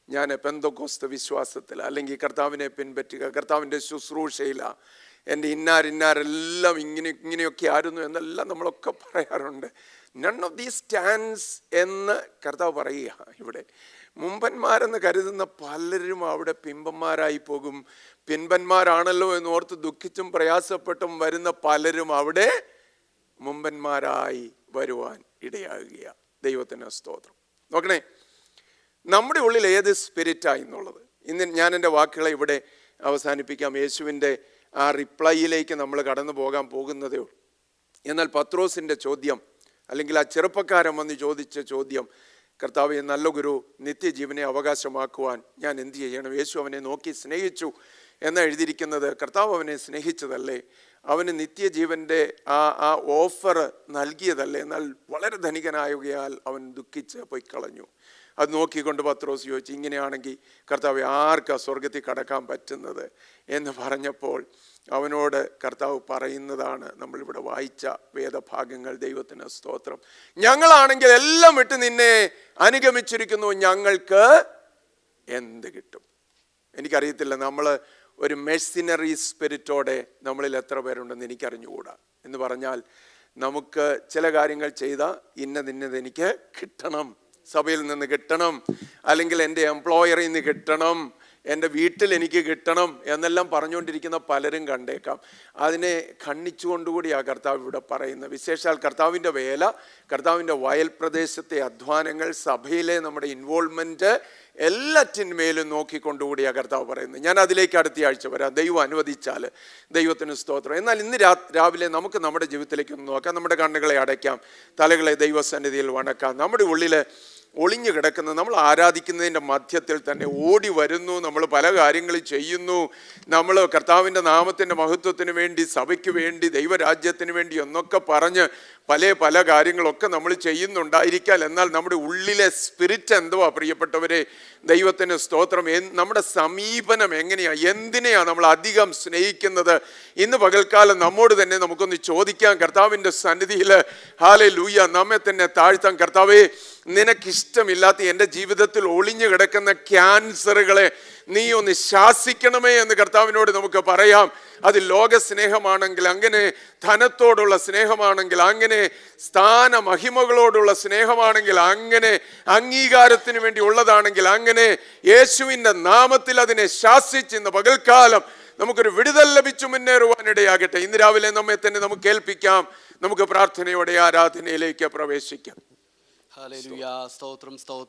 ഞാൻ പെന്തക്കോസ്ത് വിശ്വാസത്തിൽ, അല്ലെങ്കിൽ കർത്താവിനെ പിൻപറ്റുക, കർത്താവിൻ്റെ ശുശ്രൂഷയില, എൻ്റെ ഇന്നാരെല്ലാം ഇങ്ങനെയൊക്കെ ആയിരുന്നു എന്നെല്ലാം നമ്മളൊക്കെ പറയാറുണ്ട്. നൺ ഓഫ് ദീസ് സ്റ്റാൻഡ്സ് എന്ന് കർത്താവ് പറയുക. ഇവിടെ മുമ്പന്മാരെന്ന് കരുതുന്ന പലരും അവിടെ പിമ്പന്മാരായി പോകും. പിൻപന്മാരാണല്ലോ എന്ന് ഓർത്ത് ദുഃഖിച്ചും പ്രയാസപ്പെട്ടും വരുന്ന പലരും അവിടെ മുമ്പന്മാരായി വരുവാൻ ഇടയാകുക. ദൈവത്തിന് സ്തോത്രം. നോക്കണേ, നമ്മുടെ ഉള്ളിൽ ഏത് സ്പിരിറ്റായി എന്നുള്ളത്. ഇന്ന് ഞാൻ എൻ്റെ വാക്കുകളെ ഇവിടെ അവസാനിപ്പിക്കാം. യേശുവിൻ്റെ ആ റിപ്ലൈയിലേക്ക് നമ്മൾ കടന്നു പോകാൻ പോകുന്നതേ ഉള്ളൂ. എന്നാൽ പത്രോസിൻ്റെ ചോദ്യം, അല്ലെങ്കിൽ ആ ചെറുപ്പക്കാരൻ വന്ന് ചോദിച്ച ചോദ്യം, കർത്താവേ, നല്ല ഗുരു, നിത്യജീവനെ അവകാശമാക്കുവാൻ ഞാൻ എന്ത് ചെയ്യണം? യേശു അവനെ നോക്കി സ്നേഹിച്ചു എന്ന് എഴുതിയിരിക്കുന്നത്. കർത്താവ് അവനെ സ്നേഹിച്ചതല്ലേ? അവന് നിത്യജീവൻ്റെ ആ ഓഫർ നൽകിയതല്ലേ? എന്നാൽ വളരെ ധനികനായകയാൽ അവൻ ദുഃഖിച്ച് പോയി കളഞ്ഞു. അത് നോക്കിക്കൊണ്ട് പത്രോസ് ചോദിച്ചു, ഇങ്ങനെയാണെങ്കിൽ കർത്താവ് ആർക്കാ സ്വർഗത്തിൽ കടക്കാൻ പറ്റുന്നത് എന്ന് പറഞ്ഞപ്പോൾ അവനോട് കർത്താവ് പറയുന്നതാണ് നമ്മളിവിടെ വായിച്ച വേദഭാഗങ്ങൾ. ദൈവത്തിന് സ്തോത്രം. ഞങ്ങളാണെങ്കിൽ എല്ലാം വിട്ട് നിന്നെ അനുഗമിച്ചിരിക്കുന്നു, ഞങ്ങൾക്ക് എന്ത് കിട്ടും? എനിക്കറിയത്തില്ല, നമ്മൾ ഒരു മെഴ്സിനറി സ്പിരിറ്റോടെ നമ്മളിൽ എത്ര പേരുണ്ടെന്ന് എനിക്കറിഞ്ഞുകൂടാ. എന്ന് പറഞ്ഞാൽ നമുക്ക് ചില കാര്യങ്ങൾ ചെയ്താൽ ഇന്നത് എനിക്ക് കിട്ടണം, സഭയിൽ നിന്ന് കിട്ടണം, അല്ലെങ്കിൽ എൻ്റെ എംപ്ലോയറിൽ നിന്ന് കിട്ടണം, എൻ്റെ വീട്ടിൽ എനിക്ക് കിട്ടണം എന്നെല്ലാം പറഞ്ഞുകൊണ്ടിരിക്കുന്ന പലരും കണ്ടേക്കാം. അതിനെ ഖണ്ഡിച്ചുകൊണ്ടുകൂടി ആ കർത്താവ് ഇവിടെ പറയുന്നത്. വിശേഷാൽ കർത്താവിൻ്റെ വേല, കർത്താവിൻ്റെ വയൽ പ്രദേശത്തെ അധ്വാനങ്ങൾ, സഭയിലെ നമ്മുടെ ഇൻവോൾവ്മെൻറ്റ് എല്ലാറ്റിന്മേലും നോക്കിക്കൊണ്ടുകൂടി ആ കർത്താവ് പറയുന്നത്. ഞാൻ അതിലേക്ക് അടുത്ത ആഴ്ച വരാം, ദൈവം അനുവദിച്ചാൽ. ദൈവത്തിന് സ്തോത്രം. എന്നാൽ ഇന്ന് രാവിലെ നമുക്ക് നമ്മുടെ ജീവിതത്തിലേക്ക് ഒന്ന് നോക്കാം. നമ്മുടെ കണ്ണുകളെ അടയ്ക്കാം, തലകളെ ദൈവസന്നിധിയിൽ വണക്കാം. നമ്മുടെ ഉള്ളിൽ ഒളിഞ്ഞു കിടക്കുന്നത്. നമ്മൾ ആരാധിക്കുന്നതിൻ്റെ മധ്യത്തിൽ തന്നെ ഓടി വരുന്നു, നമ്മൾ പല കാര്യങ്ങൾ ചെയ്യുന്നു. നമ്മൾ കർത്താവിൻ്റെ നാമത്തിൻ്റെ മഹത്വത്തിന് വേണ്ടി, സഭയ്ക്ക് വേണ്ടി, ദൈവരാജ്യത്തിന് വേണ്ടി എന്നൊക്കെ പറഞ്ഞ് പല കാര്യങ്ങളൊക്കെ നമ്മൾ ചെയ്യുന്നുണ്ടായിരിക്കാം. എന്നാൽ നമ്മുടെ ഉള്ളിലെ സ്പിരിറ്റ് എന്തുവാ പ്രിയപ്പെട്ടവരെ? ദൈവത്തിന് സ്തോത്രം. നമ്മുടെ സമീപനം എങ്ങനെയാണ്? എന്തിനെയാണ് നമ്മൾ അധികം സ്നേഹിക്കുന്നത്? ഇന്ന് പകൽക്കാലം നമ്മോട് തന്നെ നമുക്കൊന്ന് ചോദിക്കാം. കർത്താവിൻ്റെ സന്നിധിയിൽ ഹല്ലേലൂയ നമ്മെ തന്നെ താഴ്ത്താം. കർത്താവേ, നിനക്കിഷ്ടമില്ലാത്ത എൻ്റെ ജീവിതത്തിൽ ഒളിഞ്ഞു കിടക്കുന്ന ക്യാൻസറുകളെ നീ ഒന്ന് ശാസിക്കണമേ എന്ന് കർത്താവിനോട് നമുക്ക് പറയാം. അത് ലോക സ്നേഹമാണെങ്കിൽ അങ്ങനെ, ധനത്തോടുള്ള സ്നേഹമാണെങ്കിൽ അങ്ങനെ, സ്ഥാന മഹിമകളോടുള്ള സ്നേഹമാണെങ്കിൽ അങ്ങനെ, അംഗീകാരത്തിന് വേണ്ടി ഉള്ളതാണെങ്കിൽ അങ്ങനെ, യേശുവിൻ്റെ നാമത്തിൽ അതിനെ ശാസിച്ച് ഇന്ന് പകൽക്കാലം നമുക്കൊരു വിടുതൽ ലഭിച്ചു മുന്നേറുവാനിടയാകട്ടെ. ഇന്ന് രാവിലെ നമ്മെ തന്നെ നമുക്ക് കേൾപ്പിക്കാം. നമുക്ക് പ്രാർത്ഥനയോടെ ആരാധനയിലേക്ക് പ്രവേശിക്കാം. ഹല്ലേലൂയ. സ്തോത്രം, സ്തോത്രം.